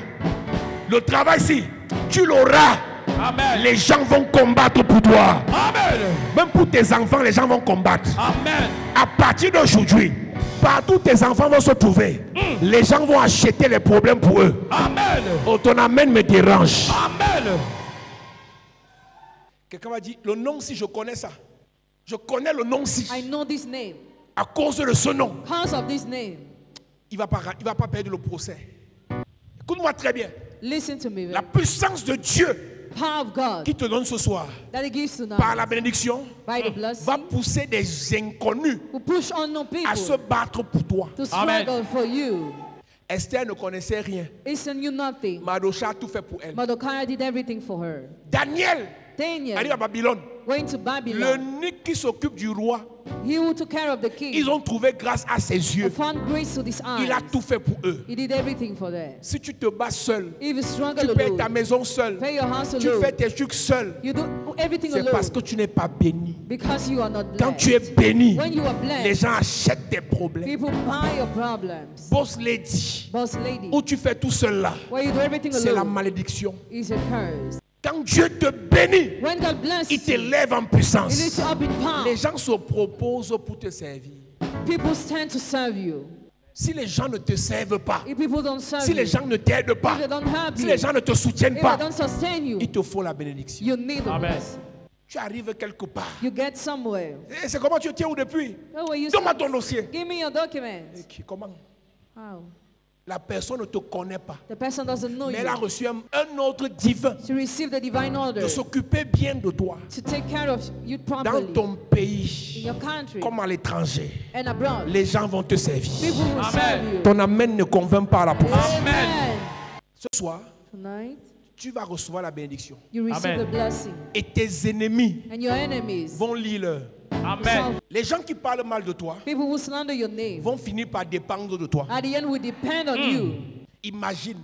Le travail, si tu l'auras. Amen. Les gens vont combattre pour toi. Amen. Même pour tes enfants, les gens vont combattre. Amen. À partir d'aujourd'hui, partout où tes enfants vont se trouver, les gens vont acheter les problèmes pour eux. Amen. Oh, ton amen me dérange. Amen. Quelqu'un va dire, le nom si je connais ça. Je connais le nom si. I know this name. À cause de ce nom, Because of this name. il va pas perdre le procès. Écoute-moi très bien. Listen to me. La puissance de Dieu Power of God qui te donne ce soir, that He gives tonight par la bénédiction, by the va blessing pousser des inconnus who push unknown à se people battre pour toi. to Amen. struggle for you. Esther ne connaissait rien. Isn't you nothing? Mardochée a tout fait pour elle. Mordecai did everything for her. Daniel Daniel arrive à Babylone. going to Le Babylon. Nick qui s'occupe du roi, He who took care of the king ils ont trouvé grâce à ses yeux. found grace to his eyes. Il a tout fait pour eux. He did everything for them. Si tu te bats seul, If you struggle tu payes ta alone, maison seul, pay your house tu alone, fais tes trucs seul, you do everything c'est parce alone que tu n'es pas béni. because you are not Quand tu es blessed. béni, When you are les blessed, gens achètent tes problèmes. people buy your problems. Boss lady, Boss lady, où tu fais tout seul là, where you do everything c'est la alone malédiction. is a curse. Quand Dieu te bénit, When God bless il te you, lève en He lifts puissance. you up in power. Les gens se proposent pour te servir. People stand to serve you. Si les gens ne te servent pas, If people don't serve si you, les gens ne t'aident pas, if they don't help si you, les gens ne te soutiennent if pas, they don't sustain you, il te faut la bénédiction. you need the Amen. blessing. Tu arrives quelque part. You get somewhere. Et c'est comment tu tiens où depuis? Oh, well, you Donne-moi say, ton dossier. give me your documents. Comment? How? La personne ne te connaît pas. The person doesn't know Mais elle a you. reçu un ordre divin To receive the divine order, de s'occuper bien de toi to take care of you dans properly ton in pays your country comme à l'étranger. and abroad. Les gens vont te servir. People will Amen. serve you. Ton amen ne convainc pas à la prophétie. Amen. Ce soir, Tonight, tu vas recevoir la bénédiction. you receive Amen. the blessing, Et tes ennemis and your enemies, vont lire leur. Amen. Les gens qui parlent mal de toi people who slander your name, vont finir par dépendre de toi. at the end will depend on you. Imagine,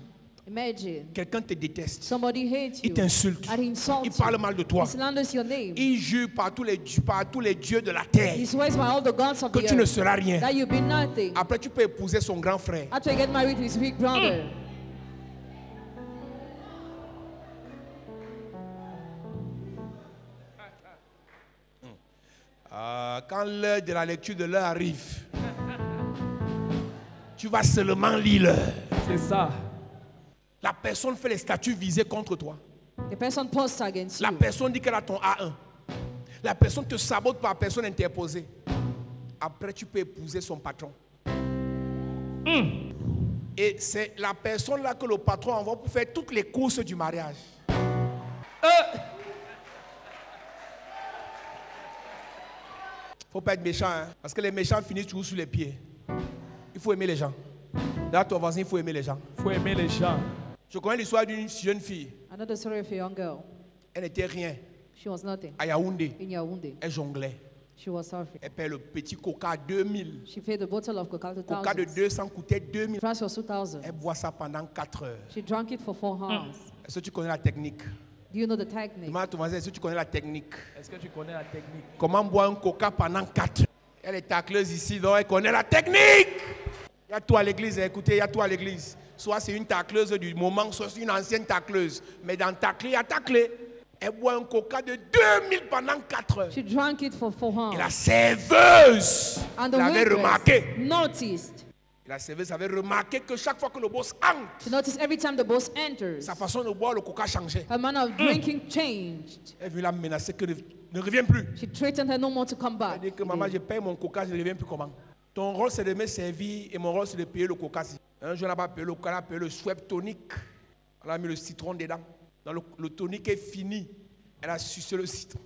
Imagine quelqu'un te déteste. somebody hates Il you, t'insulte. and he insults Il parle you, mal de toi. he slanders your name. Il jure par tous les dieux de la terre He swears by all the gods of que the tu ne earth seras rien. that you be nothing. Après, tu peux épouser son grand frère. After you get married to his big brother, Quand l'heure de la lecture de l'heure arrive, tu vas seulement lire l'heure. C'est ça. La personne fait les statuts visés contre toi. The person posts against La you. personne dit qu'elle a ton A1. La personne te sabote par personne interposée. Après, tu peux épouser son patron. Et c'est la personne là que le patron envoie pour faire toutes les courses du mariage. Faut pas être méchant, hein, parce que les méchants finissent toujours sur les pieds. Il faut aimer les gens. Là, ton voisin, il faut aimer les gens. Il faut aimer les gens. Je connais l'histoire d'une jeune fille. Another story of a young girl. Elle n'était rien. She was nothing. À Yaoundé, In Yaoundé, elle jonglait. she was suffering. Elle paie le petit coca à 2000. She paid the bottle of Coca Coca de 2000. 200 coûtait 2000. Price was 2000. Elle boit ça pendant 4 heures. She drank it for 4 hours. Est-ce que tu connais la technique? Do you know the technique? Demande à ton voisin, est-ce que tu connais la technique? Est-ce que tu connais la technique? Comment boire un coca pendant 4 heures? Elle est tacleuse ici, donc elle connaît la technique. Il y a tout à l'église, écoutez, il y a tout à l'église. Soit c'est une tacleuse du moment, soit c'est une ancienne tacleuse. Mais dans tacler, il y a tacler. Elle boit un coca de 2000 pendant 4 heures. She drank it for 4 hours. Et la serveuse And the l'avait remarqué. waitress noticed. Et la serveuse avait remarqué que chaque fois que le boss entre, She noticed every time the boss enters, sa façon de boire le coca changeait. her manner of drinking changed. Elle veut la menacer que ne revienne plus. She threatened her no more to come Elle back. dit que maman, je paye mon coca, je ne reviens plus comment. Ton rôle c'est de me servir et mon rôle c'est de payer le coca. Un jour, elle n'a pas payé le coca, elle a payé le Schweppes tonique. Elle a mis le citron dedans. Dans le tonique est fini. Elle a sucé le citron.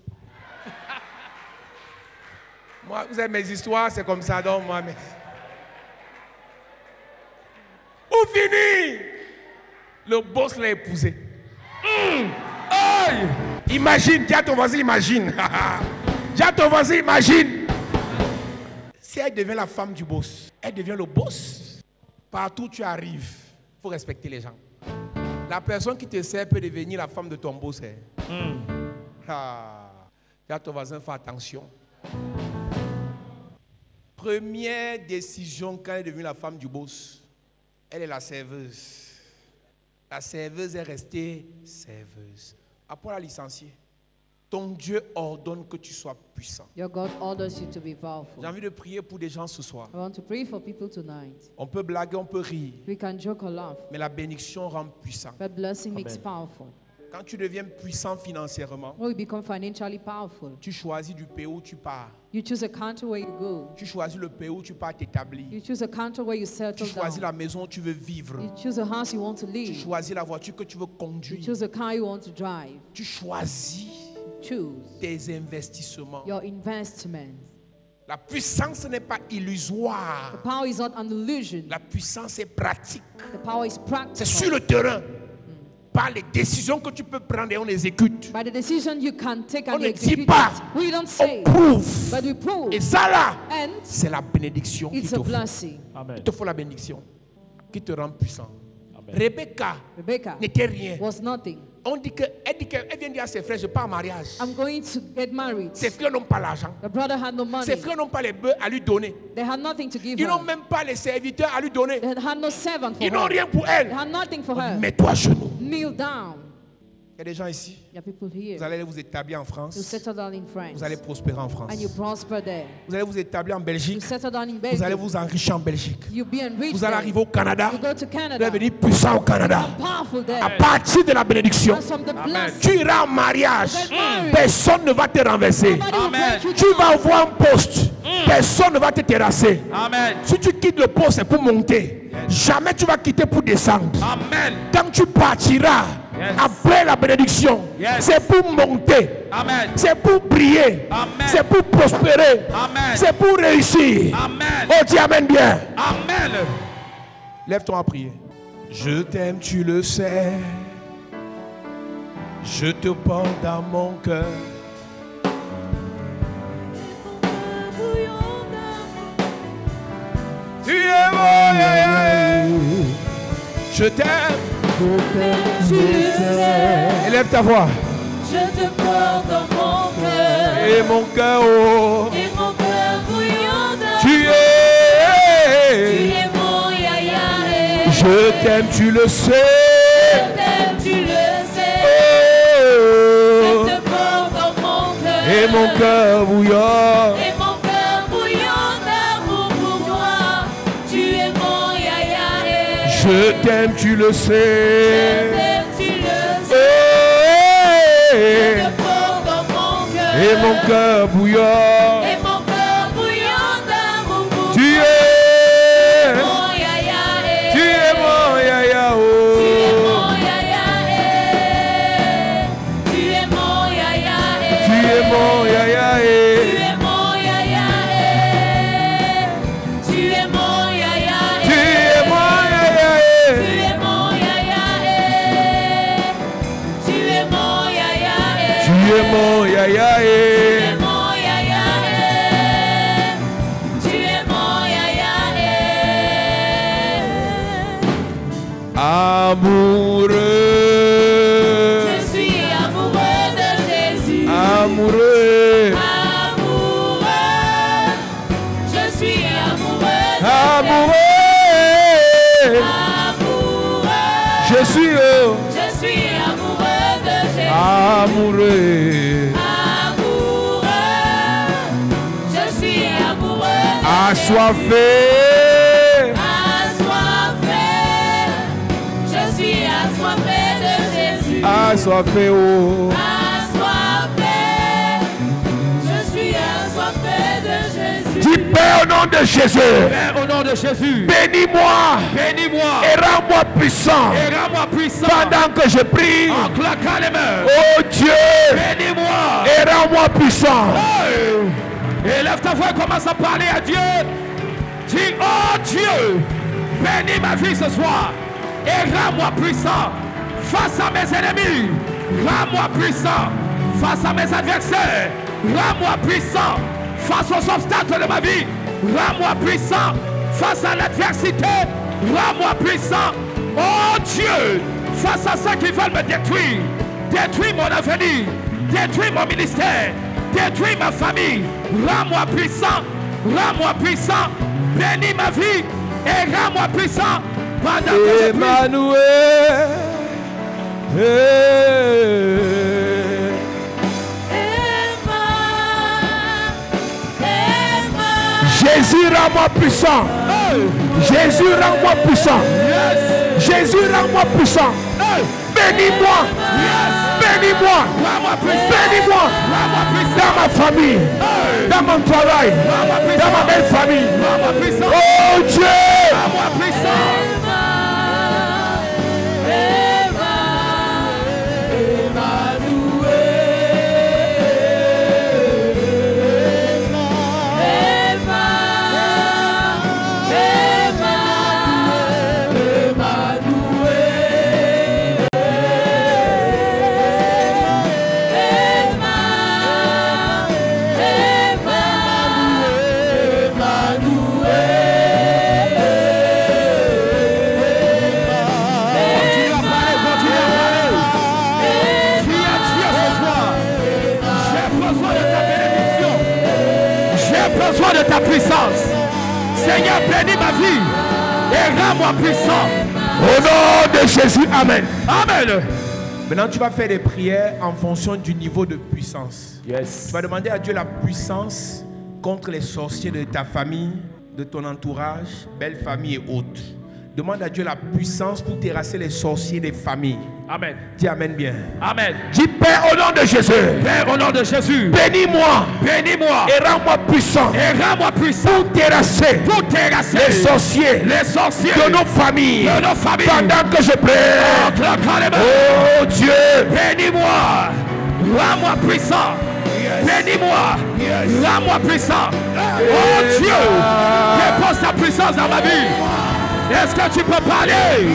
Moi, vous avez mes histoires, c'est comme ça, donc moi. Mais... Où finit? Le boss l'a épousé. Aïe! Imagine, dis à ton voisin, imagine. Dis à ton voisin, imagine. Si elle devient la femme du boss, elle devient le boss. Partout où tu arrives, il faut respecter les gens. La personne qui te sert peut devenir la femme de ton boss. Dis à ton voisin, fais attention. Première décision quand elle est devenue la femme du boss, elle est la serveuse. La serveuse est restée serveuse. Après la licencier. Ton Dieu ordonne que tu sois puissant. Your God orders you to be powerful. J'ai envie de prier pour des gens ce soir. I want to pray for people tonight. On peut blaguer, on peut rire, We can joke or laugh, mais la bénédiction rend puissant. but blessing makes powerful. Quand tu deviens puissant financièrement, When we become financially powerful, tu choisis du pays où tu pars. you choose a country where you go. Tu choisis le pays où tu pars t'établir. You choose a country where you Tu settle choisis down. la maison où tu veux vivre. You choose a house you want to Tu live. choisis la voiture que tu veux You conduire. choose a car you want to drive. Tu choisis Choose tes investissements. your investments. La puissance n'est pas illusoire. The power is not an illusion. La puissance est pratique. The power is C'est sur practical. le terrain. Par les décisions que tu peux prendre et on les exécute. By the decision you can take On and ne you dit execute pas. it. We don't On say, prouve. but we prove. Et ça là, And c'est la bénédiction qui it's te a faut. blessing. Amen. Il te faut la bénédiction qui te rend puissant. Amen. Rebecca Rebecca n'était rien. was nothing. Elle dit qu'elle vient dire à ses frères, je pars en mariage. I'm going to get married. Ses frères n'ont pas l'argent. The brother had no money. Ses frères n'ont pas les bœufs à lui donner. They had nothing to give Ils n'ont her. même pas les serviteurs à lui donner. They had no servant for Ils n'ont her. rien pour They elle. had nothing for her. Mets-toi à genoux. Kneel down. Il y a des gens ici. There are people here. Vous allez vous établir en You France. settle down in France. Vous allez prospérer en France. And you prosper there. Vous allez vous établir en You Belgique. settle down in Vous allez Belgium. vous enrichir en Belgique. You be enriched Vous allez there. arriver au Canada. You go to Vous Canada. allez devenir puissant au Canada. Powerful there. À partir de la bénédiction, And from the blessing, tu iras en mariage. Get married. Personne ne va te renverser. nobody will Amen. break you Tu down. vas avoir un poste. Personne ne va te terrasser. Amen. Si tu quittes le poste, c'est pour monter. Jamais tu vas quitter pour descendre. Amen. Quand tu partiras, Yes. après la bénédiction, Yes. c'est pour monter. Amen. C'est pour briller. Amen. C'est pour prospérer. Amen. C'est pour réussir. Amen. Oh, dis amen bien. Amen. Lève-toi à prier. Je t'aime, tu le sais. Je te porte dans mon cœur. Tu es mon. Je t'aime. Tu le sais, Élève ta voix. je te porte dans mon cœur. Et mon cœur, oh, Et mon cœur bouillant d'amour. tu Tu es. es mon yaya. Je t'aime, tu le sais. Je t'aime, tu le sais. Je Oh, te porte dans mon cœur. Et mon cœur bouillant. Et mon cœur bouillant d'amour pour toi. Tu es mon yaya. Je t'aime, tu le Je sais. t'aime, tu le sais. Eh, Je te porte dans mon cœur. Et mon cœur bouillant. Et mon cœur bouillant d'amour pour Tu toi. es. Mon yaya. Tu es mon yaya. Tu es Oh. mon yaya. Tu es mon yaya. Tu es mon yaya. Tu es mon yaya. Tu es mon yaya. Tu es mon yaya. Tu es mon yaya. Tu es mon yaya. Tu es mon yaya. Tu es mon yaya. Tu es mon yaya. Amoureux. Je suis amoureux de Jésus. Amoureux. Amoureux. Je suis amoureux de Amoureux. Amoureux. Je suis heureux. Je suis amoureux de Jésus. Amoureux. Amoureux. Je suis amoureux de Assoiffé. Assoiffé. Je suis assoiffé de Jésus. Assoiffé. Oh. Assoiffé. Je suis assoiffé de Jésus. Dis Père au nom de Jésus. Père, au nom de Jésus, Bénis-moi bénis-moi et rends-moi puissant et rends-moi puissant pendant que je prie. en claquant les mains. Oh Dieu, Bénis-moi. et rends-moi puissant. Hey! Et lève ta voix et commence à parler à Dieu. Dis, oh Dieu, bénis ma vie ce soir et rends-moi puissant face à mes ennemis. Rends-moi puissant face à mes adversaires. Rends-moi puissant face aux obstacles de ma vie. Rends-moi puissant face à l'adversité. Rends-moi puissant, oh Dieu, face à ceux qui veulent me détruire. Détruis mon avenir, détruis mon ministère, détruis ma famille. Rends-moi puissant, bénis ma vie et rends-moi puissant pendant que je prie. Emmanuel. Jésus, rends-moi puissant. Jésus, rends-moi puissant. Jésus, rends-moi puissant. Bénis-moi. Bénis-moi. Bénis-moi. Dans ma famille. Dans mon travail. Dans ma belle famille. Oh Dieu. De ta puissance, Seigneur, bénis ma vie et rends-moi puissant. Au nom de Jésus, amen. Amen. Maintenant, tu vas faire des prières en fonction du niveau de puissance. Yes. Tu vas demander à Dieu la puissance contre les sorciers de ta famille, de ton entourage, belle famille et autres. Demande à Dieu la puissance pour terrasser les sorciers des familles. Amen. Dis amen bien. Amen. Dis Père au nom de Jésus. Père, au nom de Jésus, Bénis-moi bénis-moi et rends-moi puissant et rends-moi puissant pour terrasser pour terrasser les sorciers les sorciers de nos familles. de nos familles. Pendant que je prie. En claquant les mains. Oh Dieu. Bénis-moi, rends-moi puissant. Bénis-moi, rends-moi puissant. Oh Dieu, dépose ta puissance dans ma vie. Est-ce que tu peux parler?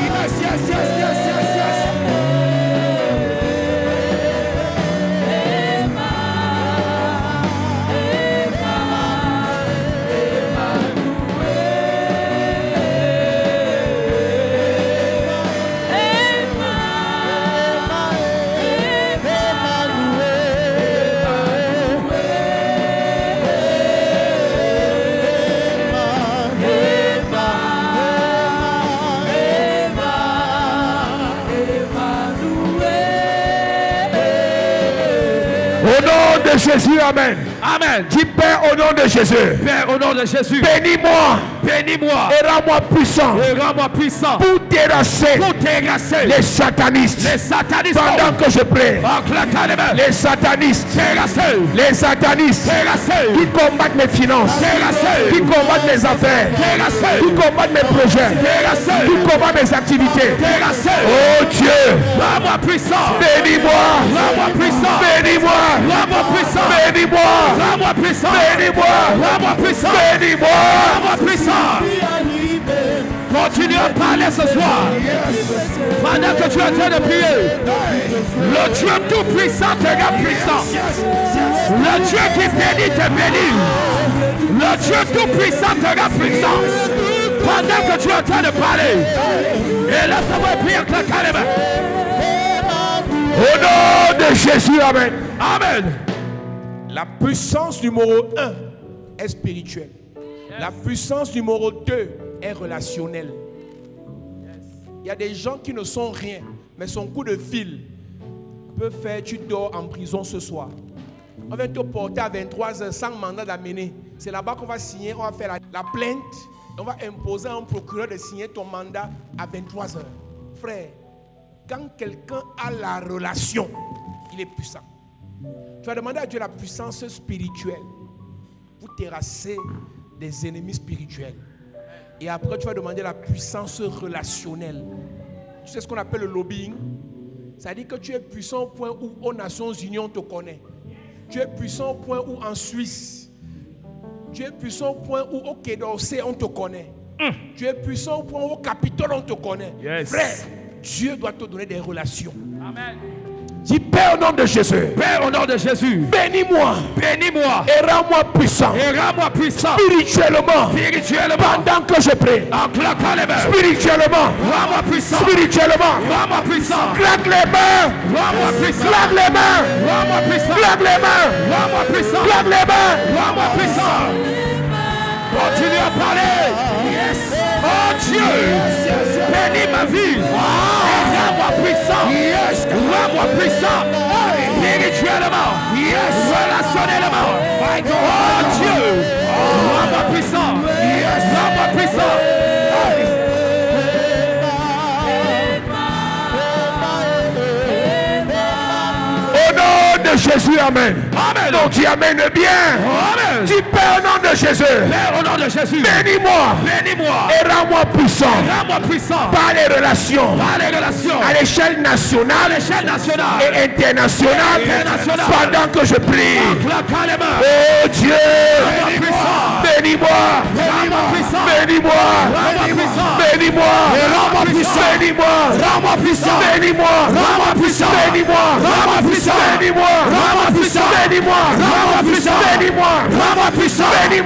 Au nom de Jésus, amen. Amen. Dis Père au nom de Jésus. Père, au nom de Jésus. Bénis-moi. Bénis-moi. Et rends-moi puissant. Et rends-moi puissant. Pour terrasser. Pour terrasser. Les satanistes. Les satanistes. Pendant que je prie. En claquant les mains. Les satanistes. Terrasser. Les satanistes. Terrasser. Qui combattent mes finances. Terrasser. Qui combattent mes affaires. Terrasser. Qui combattent mes projets. Terrasser. Qui combattent mes activités. Terrasser. Oh Dieu. Rends-moi puissant. Bénis-moi. Rends-moi puissant. Bénis-moi. Rends-moi puissant. Bénis-moi. Rends-moi puissant. Bénis-moi. Rends-moi puissant. Bénis-moi. Rends-moi puissant. Continue à parler ce soir. Pendant que tu es en train de prier. Le Dieu tout-puissant te rend puissant. Le Dieu qui bénit te bénit. Le Dieu tout-puissant te rend puissant. Pendant que tu es en train de parler. Et là, ça va prier avec la calme. Au nom de Jésus, amen. Amen. La puissance numéro 1 est spirituelle. La puissance numéro 2 est relationnelle. Il y a des gens qui ne sont rien, mais son coup de fil peut faire tu dors en prison ce soir. On va te porter à 23h sans mandat d'amener. C'est là-bas qu'on va signer, on va faire la plainte. On va imposer à un procureur de signer ton mandat à 23h. Frère, quand quelqu'un a la relation, il est puissant. Tu vas demander à Dieu la puissance spirituelle pour terrasser des ennemis spirituels. Et après, tu vas demander la puissance relationnelle. Tu sais ce qu'on appelle le lobbying? Ça dit que tu es puissant au point où aux Nations Unies on te connaît. Tu es puissant au point où en Suisse. Tu es puissant au point où au Quai d'Orsay on te connaît. Tu es puissant au point où au Capitole on te connaît. Yes. Frère, Dieu doit te donner des relations. Amen. Dis Père au nom de Jésus. Père, au nom de Jésus. Bénis-moi. Bénis-moi. Et rends-moi puissant. Et rends-moi puissant. Spirituellement. Spirituellement. Pendant que je prie. En claquant les mains. Spirituellement. Rends-moi puissant. Spirituellement. Rends-moi puissant. Claque les mains. Rends-moi puissant. Claque les mains. Rends-moi puissant. Claque les mains. Rends-moi puissant. Claque les mains. Rends-moi puissant. Continue à parler. Yes. Oh Dieu. Bénis ma vie. Et rends-moi puissant. Yes. Rends-moi puissant. Spirituellement. Yes. Relationnellement. Oh Dieu. Rends-moi puissant. Yes. Rends-moi puissant. Au nom de Jésus, amen. Amen. Donc tu amènes bien. Amen. Dis Père au nom de Jésus. Père, au nom de Jésus. Bénis-moi. Bénis-moi. Et rends-moi puissant. Rends-moi puissant. Par les relations. Par les relations. À l'échelle nationale. À l'échelle nationale. Et internationale. Internationale. Pendant que je prie. Claquant les mains. Oh Dieu. Rends-moi puissant. Bénis-moi. Rends-moi puissant. Bénis-moi. Rends-moi puissant. Bénis-moi. Rends-moi puissant. Bénis-moi. Rends-moi puissant. Bénis-moi. Rends-moi puissant. Bénis-moi. Rends-moi puissant. Bénis-moi. Rends-moi puissant. Bénis-moi. Rends-moi puissant. Bénis-moi.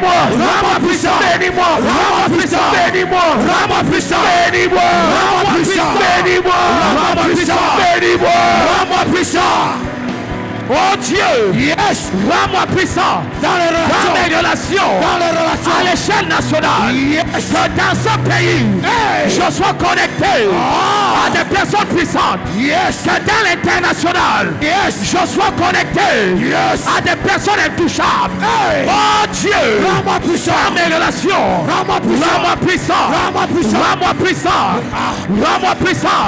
Rends-moi puissant. Bénis-moi. Rends-moi puissant. Bénis-moi. Rends-moi puissant. Bénis-moi. Rends-moi puissant. Bénis-moi. Rends-moi puissant. Bénis-moi. Rends-moi puissant. Bénis-moi. Rends-moi puissant. Oh Dieu. Yes. Rends-moi puissant. Dans les relations. Dans les relations. À l'échelle nationale. Yes. Que dans ce pays, je sois connecté à des personnes puissantes. Yes. Que dans l'international, yes, je sois connecté, yes, à des personnes intouchables. Oh Dieu. Rends-moi puissant. Dans mes relations. Rends-moi puissant. Rends-moi puissant. Rends-moi puissant. Rends-moi puissant. Rends-moi puissant.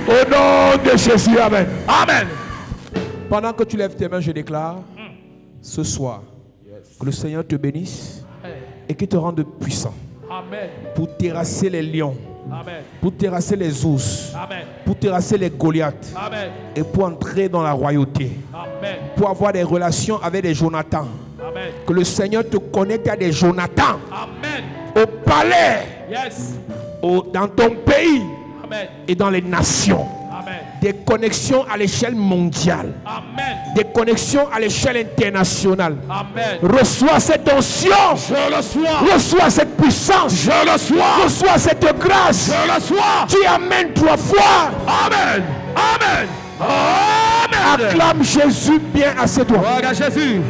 Au nom de Jésus, amen. Amen. Pendant que tu lèves tes mains, je déclare ce soir que le Seigneur te bénisse et qu'il te rende puissant. Amen. Pour terrasser les lions, Amen. pour terrasser les ours, Amen. pour terrasser les Goliaths Amen. et pour entrer dans la royauté, Amen. pour avoir des relations avec des Jonathan. Amen. Que le Seigneur te connecte à des Jonathan Amen. au palais, Yes. dans ton pays Amen. et dans les nations. Amen. Des connexions à l'échelle mondiale, Amen. des connexions à l'échelle internationale. Amen. Reçois cette onction. Je reçois. Reçois cette puissance. Je reçois. Reçois cette grâce. Je reçois. Tu amènes 3 fois. Amen. Amen. Amen. Acclame Jésus bien à ses doigts. Gloire à Jésus.